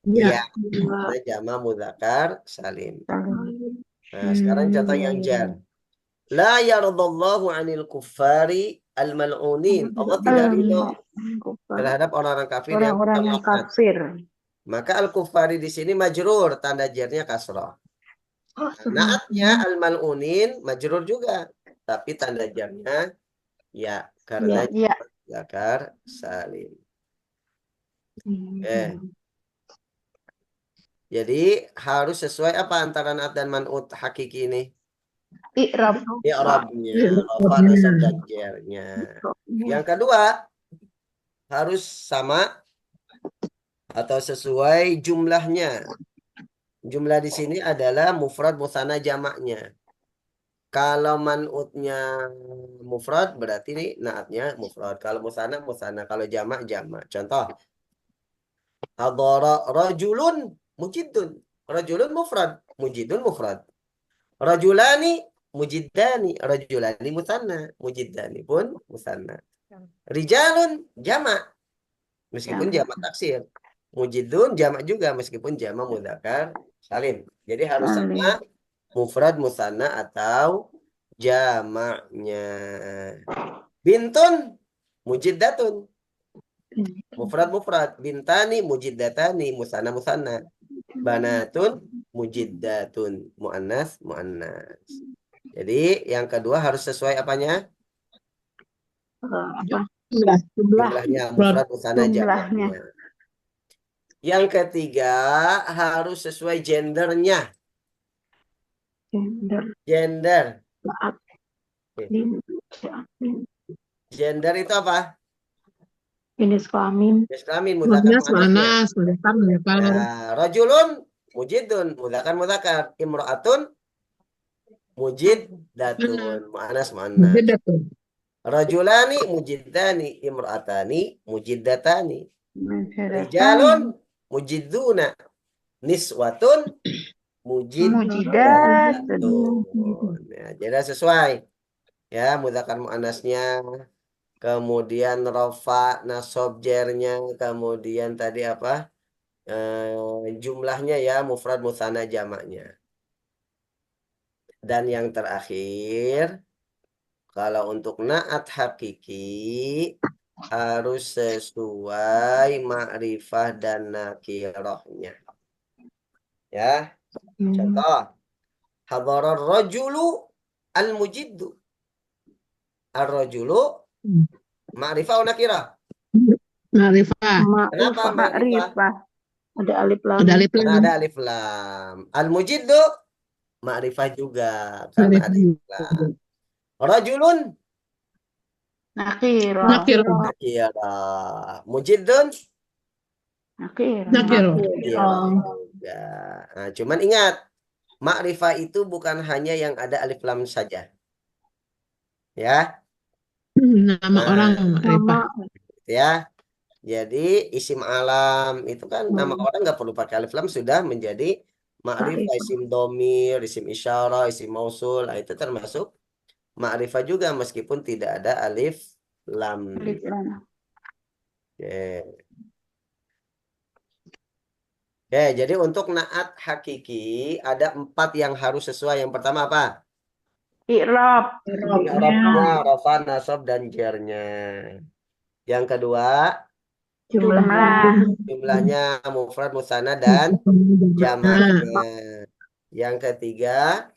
ya, karena jama mudzakkar salim. Nah, sekarang contoh yang jar. La yardallahu 'anil kuffari al-mal'unin. Allah tidak ridho terhadap orang-orang kafir yang Orang-orang yang terlaknat. kafir. Maka al-kuffari di sini majrur, tanda jarnya kasrah. Naatnya al-mal'unin majrur juga, tapi tanda jarnya ya, karena Ya. zakar salim. Jadi harus sesuai apa antara naat dan man'ut hakiki ini? I'rab. I'rabnya, apa nasab dan jarnya. Yang kedua harus sama atau sesuai jumlahnya. Jumlah di sini adalah mufrad musanna jamaknya. Kalau man'utnya mufrad berarti ini naatnya mufrad. Kalau musanna musanna. Kalau jamak jamak. Contoh. Hadara rajulun mujidun. Rajulun mufrad. Mujidun mufrad. Rajulani mujiddani. Rajulani musanna. Mujiddani pun musanna. Rijalun jamak. Meskipun jamak taksir. Mujidun jamak juga meskipun jamak mudzakkar salim. Jadi harus sama mufrad musanna atau jamaknya. Bintun mujiddatun. Mufrad bintani mujiddatani musanna musanna. Banatun mujiddatun muannas. Jadi yang kedua harus sesuai apanya? Jumlahnya mufrad musanna jamaknya. Yang ketiga harus sesuai gendernya. Gender. Gender itu apa? Jenis kelamin. Jenis kelamin mudzakkar muannats. Rajulun mujidun mudzakkar. Imra'atun mujiddatun muannas. Rajulani mujiddani imra'atani mujiddatani. Rijalun mujidduna niswatun mujiddatun. Ya, jadi sesuai ya mudzakkar muannasnya, kemudian rafa nasab jarnya, kemudian tadi apa jumlahnya ya mufrad musanna jamaknya. Dan yang terakhir kalau untuk naat hakiki harus sesuai ma'rifah dan nakirahnya. Ya. Contoh. Hadarar rajulu al-mujiddu. Ar-rajulu ma'rifah atau nakirah? Ma'rifah. Kenapa ma'rifah? Ada alif lam. Karena ada alif lam. Al-mujiddu ma'rifah juga karena ada alif lam. Rajulun Nakirah. Mujiddun Nakirah. juga. Nah, cuman ingat, ma'rifah itu bukan hanya yang ada alif lam saja. Ya. Nama orang Nah, ma'rifah. Nama. ya. Jadi isim alam itu kan nama orang nggak perlu pakai alif lam sudah menjadi ma'rifah, Ma'rifah. isim domir, isim isyarah, isim mausul. Nah, itu termasuk ma'rifah juga meskipun tidak ada alif lam. Alif lam. Oke. Oke, jadi untuk naat hakiki ada 4 yang harus sesuai. Yang pertama apa? I'rab. I'rabnya, rafa, nasab, dan jernya. Yang kedua, Jumlah. jumlahnya mufrad, musanna, dan jamaknya. Yang ketiga,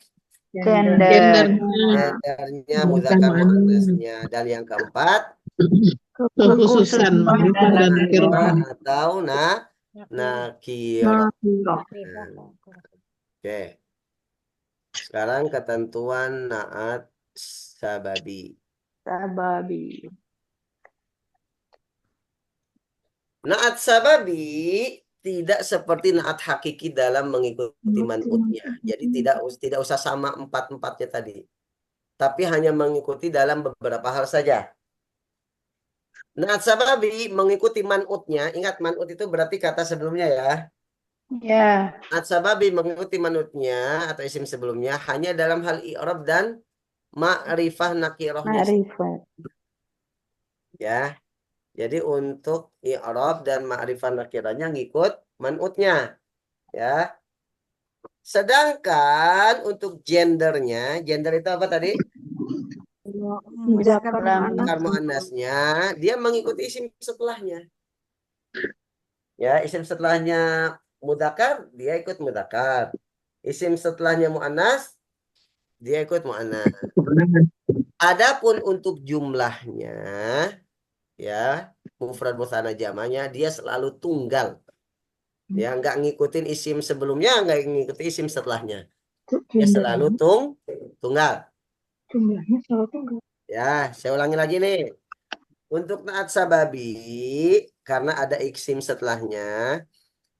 Gender. Gendernya, gendernya, bukan muzakkar, anu. muannasnya. Dan yang keempat, Kekhususan ma'rifah dan ma'rifah kira'ah. atau nakirah. Nakirah. Oke, sekarang ketentuan naat sababi. Sababi. Naat sababi tidak seperti naat hakiki dalam mengikuti man'utnya. Jadi tidak usah sama empat-empatnya tadi. Tapi hanya mengikuti dalam beberapa hal saja. Naat sababi mengikuti man'utnya. Ingat man'ut itu berarti kata sebelumnya ya. Ya. Naat sababi mengikuti man'utnya atau isim sebelumnya hanya dalam hal i'rab dan ma'rifah nakirahnya. Ma'rifah. Ya. Jadi untuk i'rab dan ma'rifah nakirahnya ngikut man'utnya. Ya. Sedangkan untuk gendernya, gender itu apa tadi? Muzakkar Mudzakkar muannasnya, dia mengikuti isim setelahnya. Ya, isim setelahnya mudzakkar, dia ikut mudzakkar. Isim setelahnya muannas, dia ikut muannas. Adapun untuk jumlahnya, ya, mufrad musanna jamanya, dia selalu tunggal. Ya, nggak ngikutin isim sebelumnya, nggak ngikutin isim setelahnya. Dia selalu tunggal. Jumlahnya selalu tunggal. Ya, saya ulangi lagi nih. Untuk naat sababi, karena ada isim setelahnya,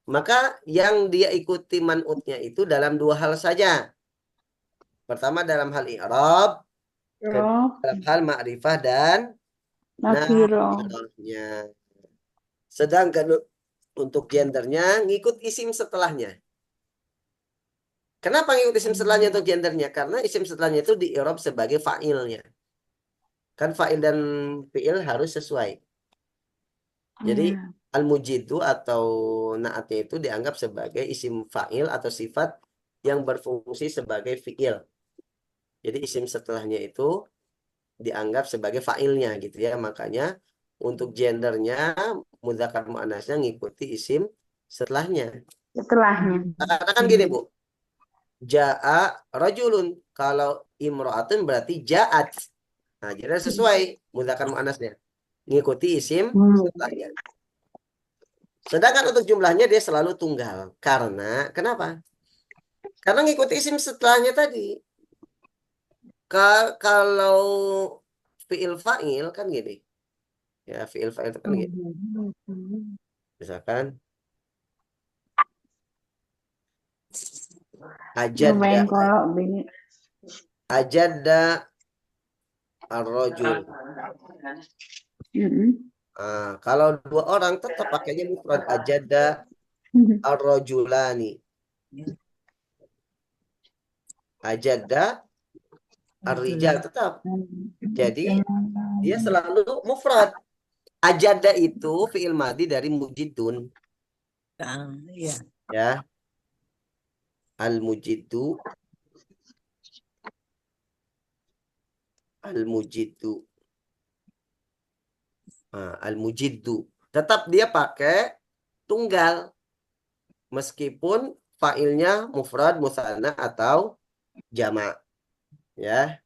maka yang dia ikuti man'utnya itu dalam 2 hal saja. Pertama dalam hal i'rab, kedua dalam hal ma'rifah dan Nakirah. nakirahnya. Sedangkan untuk gendernya ngikut isim setelahnya. Kenapa ngikut isim setelahnya untuk gendernya? Karena isim setelahnya itu di i'rab sebagai fa'ilnya. Kan fa'il dan fi'il harus sesuai. Jadi al-mujidu atau naatnya itu dianggap sebagai isim fa'il atau sifat yang berfungsi sebagai fi'il. Jadi isim setelahnya itu dianggap sebagai fa'ilnya gitu ya. Makanya untuk gendernya mudzakkar muannasnya ngikuti isim setelahnya. Setelahnya. Katakan gini, Bu. Ja'a rajulun. Kalau imro'atun berarti ja'at. Nah, jadi sesuai mudzakkar muannasnya. Ngikuti isim setelahnya. Sedangkan untuk jumlahnya dia selalu tunggal. Kenapa? Karena ngikuti isim setelahnya tadi. Kalau fi'il fa'il kan gini. Ya, fi'il fa'il itu kan gini. Misalkan Lumayan ajadda kolok bini. ajadda ar-rajul. Kalau 2 orang tetap pakainya mufrad ajadda ar-rajulani. Ajadda ar-rijal tetap. Jadi dia selalu mufrad. Ajadda itu fi'il madhi dari mujidun. Iya. Ya. Al-mujiddu. Al-mujiddu. Al-mujiddu. Tetap dia pakai tunggal. Meskipun fa'ilnya mufrad, musanna atau jamak. Ya.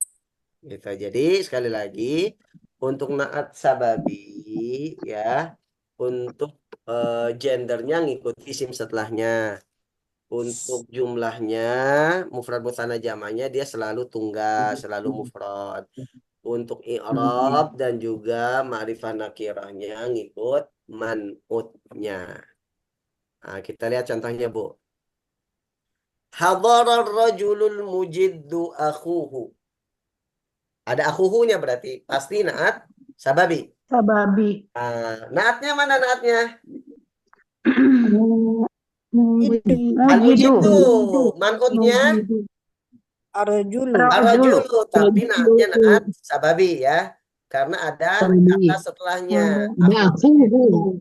Gitu. Jadi sekali lagi untuk naat sababi ya, untuk gendernya ngikuti isim setelahnya. Untuk jumlahnya mufrad musanna jamaknya dia selalu tunggal, selalu mufrad. Untuk i'rab dan juga ma'rifah nakirahnya ngikut man'utnya. Nah, kita lihat contohnya, Bu. Hadarar rajulul mujiddu akhuhu. Ada akhuhunya berarti pasti naat sababi. Sababi. Naatnya mana naatnya? Mujidu. Al-mujidu. Man'utnya Mujidu. Arjulu. Rajulu. arrojulu. Tapi naatnya naat sababi ya. Karena ada kata setelahnya. Ada akhuhu.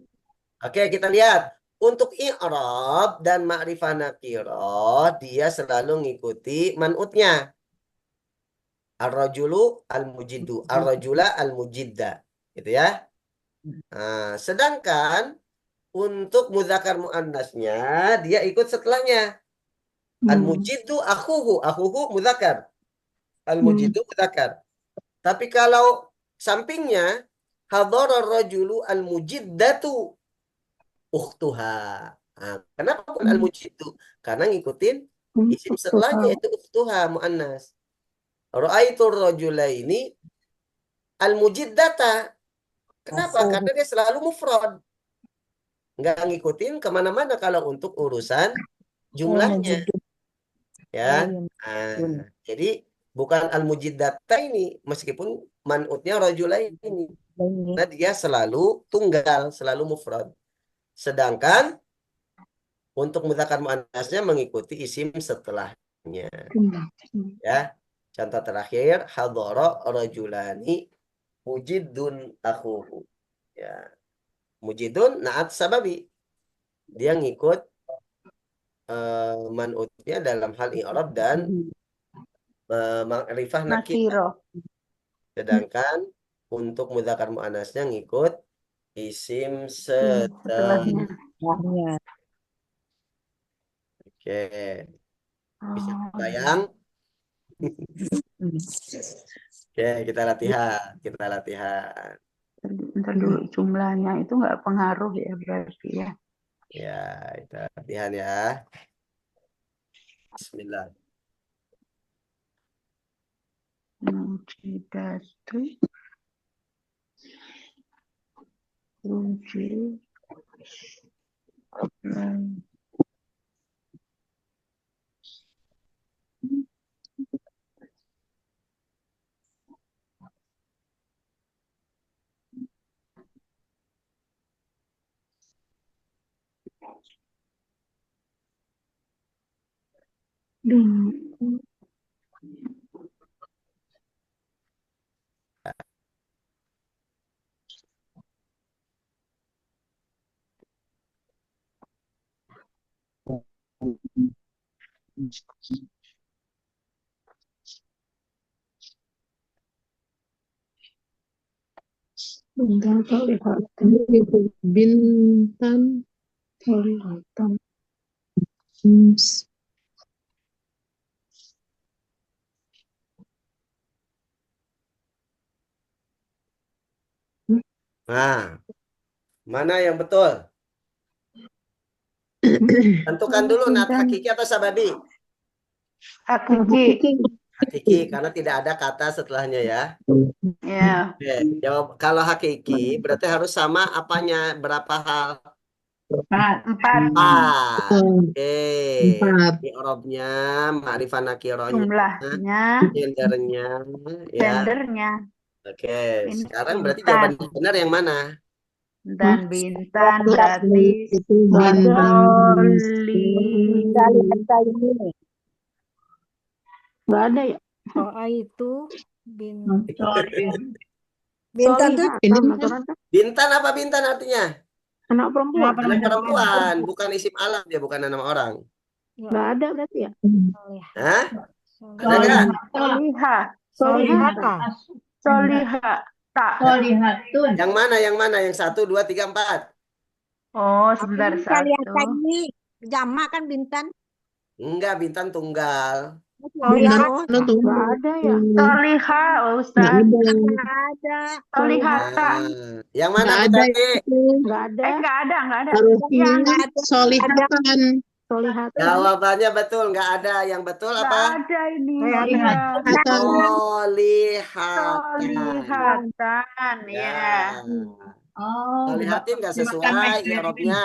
Oke, kita lihat. Untuk i'rab dan ma'rifah nakirah, dia selalu ngikuti man'utnya. Ar-rajulu al-mujiddu, ar-rajula al-mujidda. Gitu ya. Nah, sedangkan untuk muzakkar muannasnya dia ikut setelahnya. Al-mujiddu akhuhu, akhuhu muzakkar. Al-mujiddu muzakkar. Tapi kalau sampingnya hadara ar-rajulu al-mujiddatu ukhtuha. Nah, kenapa bukan al-mujiddu? Karena ngikutin isim setelahnya itu ukhtuha muannas. Ra'aitu rajulaini al-mujiddata. Kenapa? Akhuhu. Karena dia selalu mufrad. Nggak ngikutin kemana-mana kalau untuk urusan jumlahnya. Mujiddu. Ya. Oh, Nah, jadi bukan al-mujiddata ini. Meskipun man'utnya rajulaini. ini. Nah, dia selalu tunggal, selalu mufrad. Sedangkan untuk mudzakkar muannasnya mengikuti isim setelahnya. Ya. Contoh terakhir, hadara rajulani mujiddun akhuhu. Ya. Mujidun naat sababi. Dia ngikut man'utnya dalam hal i'rab dan ma'rifah nakirah. Nakiro. Sedangkan untuk mudzakkar muannasnya ngikut isim Setelahnya. Setelahnya. Oke. Bisa Oh, bayang? Oke, kita latihan. Kita latihan. Ntar dulu jumlahnya itu nggak pengaruh ya berarti ya. Ya, kita latihan ya. Bismillah. Mujidatu. Ruji. Bintan. Kelihatan. Nah, mana yang betul? Tentukan dulu naat hakiki atau sababi. Hakiki. Hakiki, karena tidak ada kata setelahnya ya. Ya. Oke, jawab kalau hakiki berarti harus sama apanya berapa hal? 4. 4. Oke. Empat. I'rabnya, ma'rifah nakirahnya, Jumlahnya. gendernya, ya. Gendernya. Oke, Ini sekarang berarti Bintan. jawaban yang benar yang mana? Dan Bintan berarti Bintan. Soli. Kita lihat ini. Nggak ada ya? Soa itu bin Bintan tuh Ini Bintan apa Bintan artinya? Anak perempuan. Anak perempuan, bukan isim alam dia, bukan nama orang. Nggak ada berarti ya? Hah? Ada nggak? Soliha. Solihata. Soliha. Tak. Yang mana? Yang mana? Yang 1, 2, 3, 4. Oh, sebentar kita lihat satu. ini. Jamak kan Bintan. Enggak, Bintan tunggal. Oh, Nggak ada ya? Soliha, Ustaz. nggak ada. Solihata. Nah, yang mana nggak Bu ada Tati? itu. Nggak ada. Nggak ada. Harusnya nggak ada. solihatan. Solihata. Jawabannya betul, nggak ada. Yang betul Nggak apa? ada ini. Solihatan. Solihatan. Ya. Ya. Solihatin nggak sesuai i'rabnya.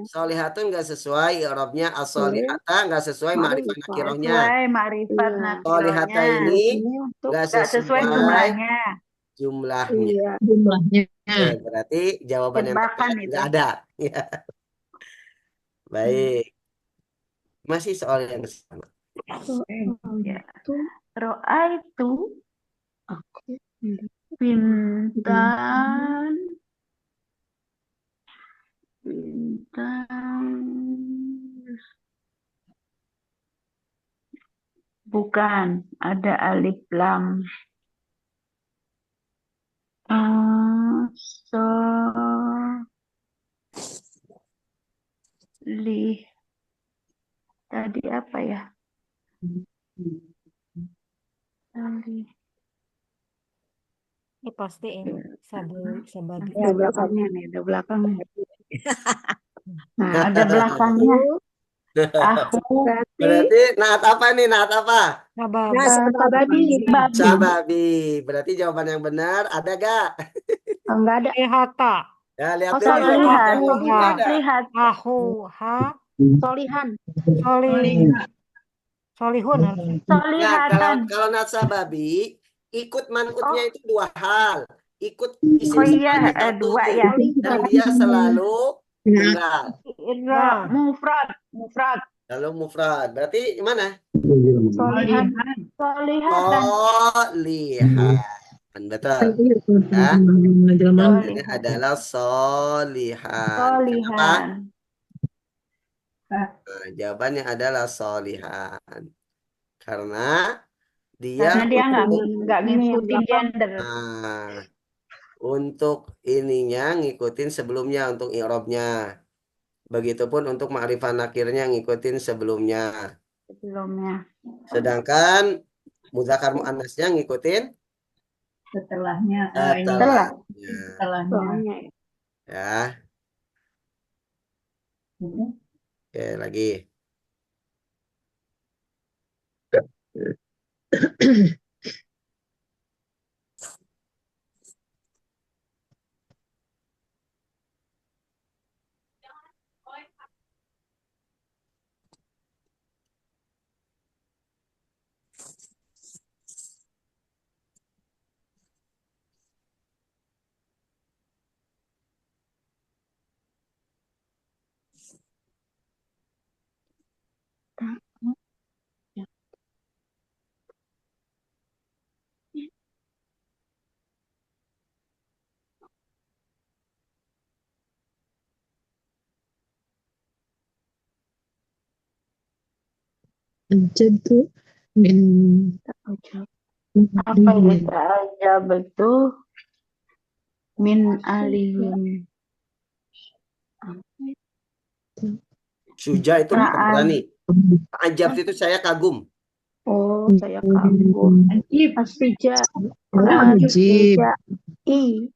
Solihatun nggak sesuai i'rabnya. As-solihata nggak sesuai ma'rifah nakirohnya. Sesuai ma'rifat Iya. Solihata nakirohnya. ini Ini untuk nggak Nggak sesuai sesuai jumlahnya. jumlahnya. iya. Jumlahnya. Oke, berarti jawaban yang Jebakan tepat itu. nggak ada. Ya, baik. Masih soal yang sama. Ya. Ro'aitu bintang bukan ada alif lam. Tadi apa ya? Ini pasti ini sebagai Ada belakangnya nih, ada belakangnya. Nah, ada belakangnya. Aku Berarti naat apa nih? Naat apa? sabar. Nah, sababi. babi. Sababi. Berarti jawaban yang benar ada gak? Enggak ada. Lihata. Ya, lihat Oh, dulu. solihan. Nggak ada. Lihat. Ahu ha Solihan. solihun harusnya. Nah, Solihatan. kalau naat sababi, ikut manutnya itu dua hal. Ikut isim Oh iya, sebagai satu. dua ya. Dan dia selalu tunggal. Irab, mufrad. Lalu mufrad. Berarti mana? Solihan. Solihatan. Solihan. Betul. Ya. Jawabannya adalah solihan. Kenapa? Solihan. Nah, jawabannya adalah solihan. Karena dia nggak ngikutin gender. Nah, untuk ininya ngikutin sebelumnya untuk i'rabnya. Begitupun untuk ma'rifah nakirnya ngikutin sebelumnya. Sedangkan mudzakkar muannasnya ngikutin Setelahnya. setelahnya. Ya. Oke, lagi. Ajabtu min Apa itu aja betul min aliyun. Suja itu pemberani. Ajab itu saya kagum. Oh, saya kagum. Asija. Ajib. I.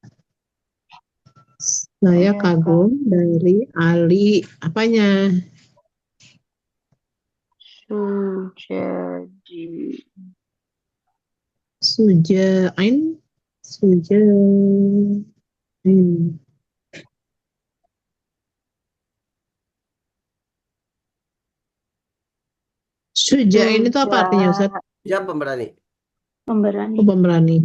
Saya kagum dari Ali. Apanya? Sujaji. Sujain. Sujain. Sujain itu apa artinya, Ustaz? Suja pemberani. Pemberani. Oh, pemberani.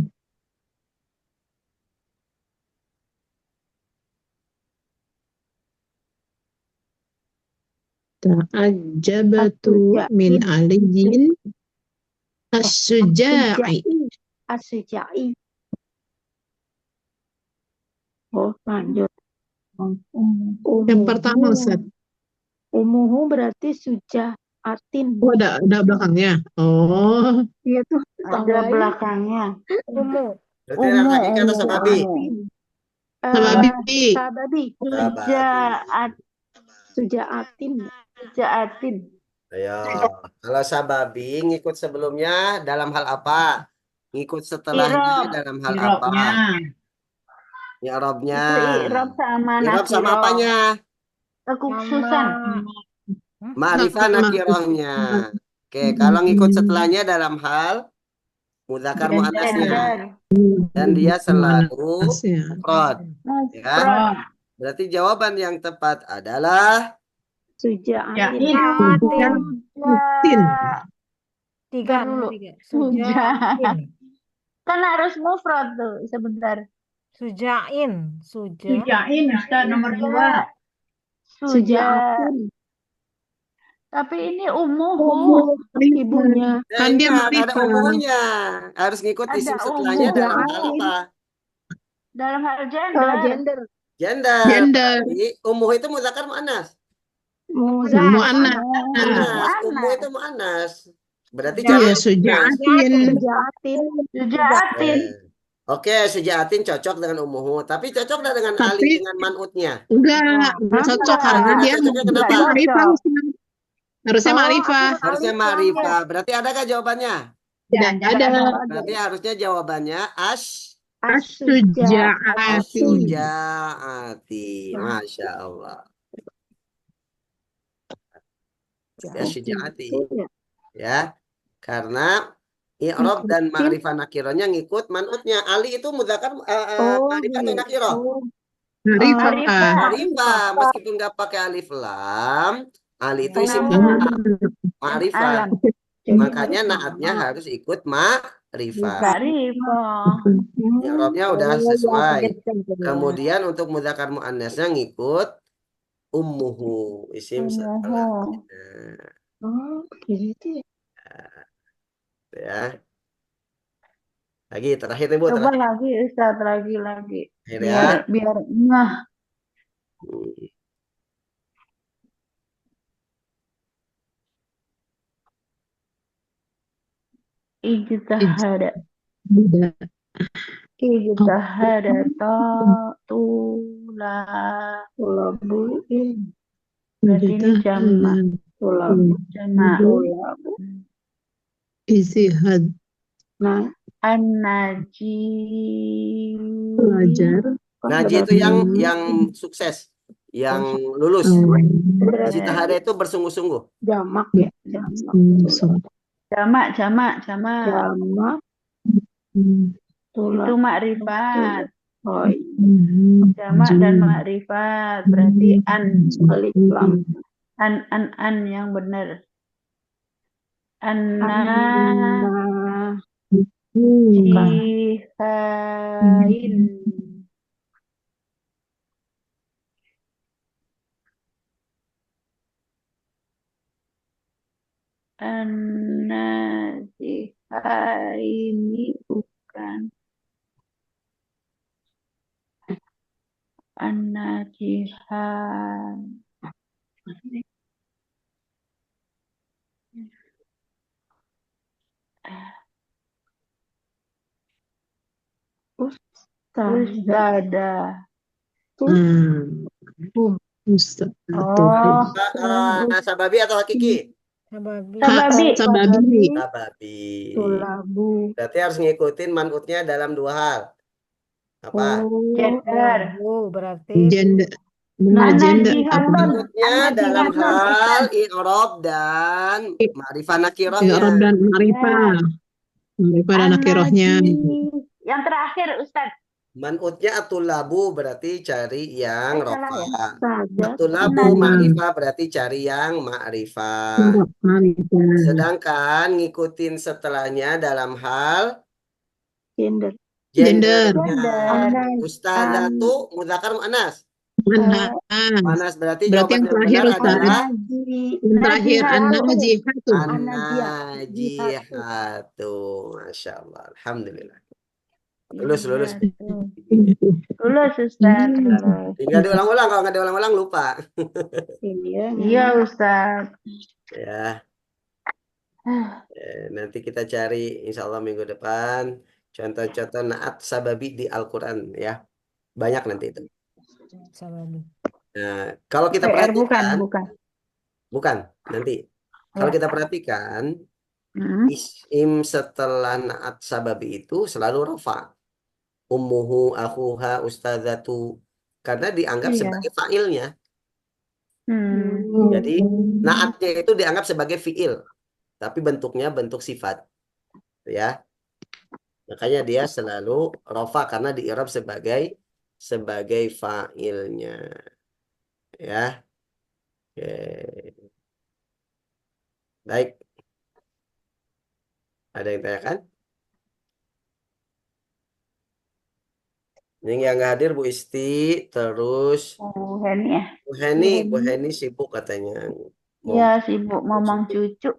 Ta'ajabtu min aliyin as-suja'i. As-suja'i. Oh, lanjut. Yang pertama, Ustaz. Umuhu berarti sujaatin. Oh, ada belakangnya. Oh, Iya tuh. Ada belakangnya. Berarti yang hakiki atau sababi? sababi. Sababi. Sujaatin. Ayo, kalau sababi ngikut sebelumnya dalam hal apa? Ngikut setelahnya dalam hal apa? I'rabnya. I'rab sama I'rab sama apanya? Kekhususan. Ma'rifah nakirohnya. Oke, kalau ngikut setelahnya dalam hal Muzakkar muannasnya. Gender. Dan dia selalu Muannasnya. mufrad. Ya. Mufrad. Berarti jawaban yang tepat adalah Sujaatin. Sujatin. Tin. Tiga Ntar dulu. tiga. Sujatin. Sujain. Kan harus mufrad tuh. Sebentar. Sujain. Suja. Sujain, Ustaz, nomor 2. Sujaatin. Tapi ini umuhu. Ibunya. Kan dia ingat, ada ma'rifah. umuhnya. Harus ngikut Ada isim setelahnya umuh. dalam hal apa? Dalam hal Oh, gender. gender. Gender. Gender. Berarti umuh itu muzakkar muannas. Muannas. Muannas. Umuh Muannas. itu muannas. Berarti Iya, cari sujaatin. Sujaatin. Sujaatin. Oke, sujaatin cocok dengan umuhu, tapi cocok nggak dengan Tapi- alif dengan man'utnya? Enggak cocok karena Nggak dia cocoknya kenapa? ma'rifah. Harusnya Oh, ma'rifah. Harusnya ma'rifah. Berarti adakah jawabannya? Tidak ada. Berarti harusnya jawabannya As-sujaati. Sujaati. Masya Allah. Ya, sujaati. Ya, karena i'rab dan ma'rifah nakirahnya ngikut man'utnya. Ali itu mudzakkar ma'rifah atau nakirah? Ma'rifah. Ma'rifah, meskipun nggak pakai alif lam, ali itu isim Alam. ma'rifah. Alam. Makanya naatnya harus ikut ma'rifah. Ma'rifah. I'rabnya udah sesuai. Kemudian untuk mudzakkar muannasnya ngikut ummuhu, isim setelahnya. Oh, gitu ya. Ya. Lagi terakhir nih Bu, Coba terakhir. lagi Ustaz, lagi. Terakhir ya. Biar ngah. Ijtihada. Tidak. Ijtihada tulabuin. Berarti ini jamak. Jamak. Istihad. An-naji. Pelajar. Naji itu yang sukses, yang lulus. Ijtihada itu bersungguh-sungguh. Jamak ya. Jamak. Jamak. Itu makrifat. Oh, Jamak dan makrifat. Berarti alif lam. an yang benar. Anna jihain. An-najihaini bukan. An-najihan. Ustada. Ustaz. Sababi atau hakiki? Sababi. Sababi. Sababi. Tulabu. Berarti harus ngikutin man'utnya dalam dua hal. Apa? Gender. Berarti Gender. Gender apa? Man'utnya dalam hal i'rab dan ma'rifah nakirahnya. I'rab dan ma'rifah. Ma'rifah dan nakirahnya. Yang terakhir Ustaz. Man'utnya atulabu berarti cari yang Salah ya? rofa. Saja. Atulabu ma'rifah berarti cari yang ma'rifah. Ma'rifah. Sedangkan ngikutin setelahnya dalam hal Gender. gendernya. Ustadzatu mudzakkar muannas. Muannas berarti Berarti yang jawaban yang terakhir benar Ustaz. adalah Yang terakhir an-najihatu. an-najihatu. Masya Allah. Alhamdulillah. Lulus. Lulus Ustaz. Tinggal diulang-ulang. Kalau nggak diulang-ulang lupa. Iya Ustaz. Ya. Nanti kita cari insya Allah minggu depan contoh-contoh naat sababi di Al-Quran ya. Banyak nanti itu. sababi. Nah, kalau kita PR perhatikan, bukan. nanti. Kalau kita perhatikan, isim setelah naat sababi itu selalu rofa. Ummuhu, akhuha, ustadzatu. Karena dianggap Iya. sebagai fa'ilnya. Jadi naatnya itu dianggap sebagai fi'il. Tapi bentuknya bentuk sifat. Ya. Makanya dia selalu rofa karena di i'rab sebagai fa'ilnya. Ya. Oke. Baik. Ada yang tanyakan? Ini yang nggak hadir Bu Isti, terus Oh, Hen ya. Bu Heni sibuk katanya. Mau Iya, sibuk ngomong sibuk. cucu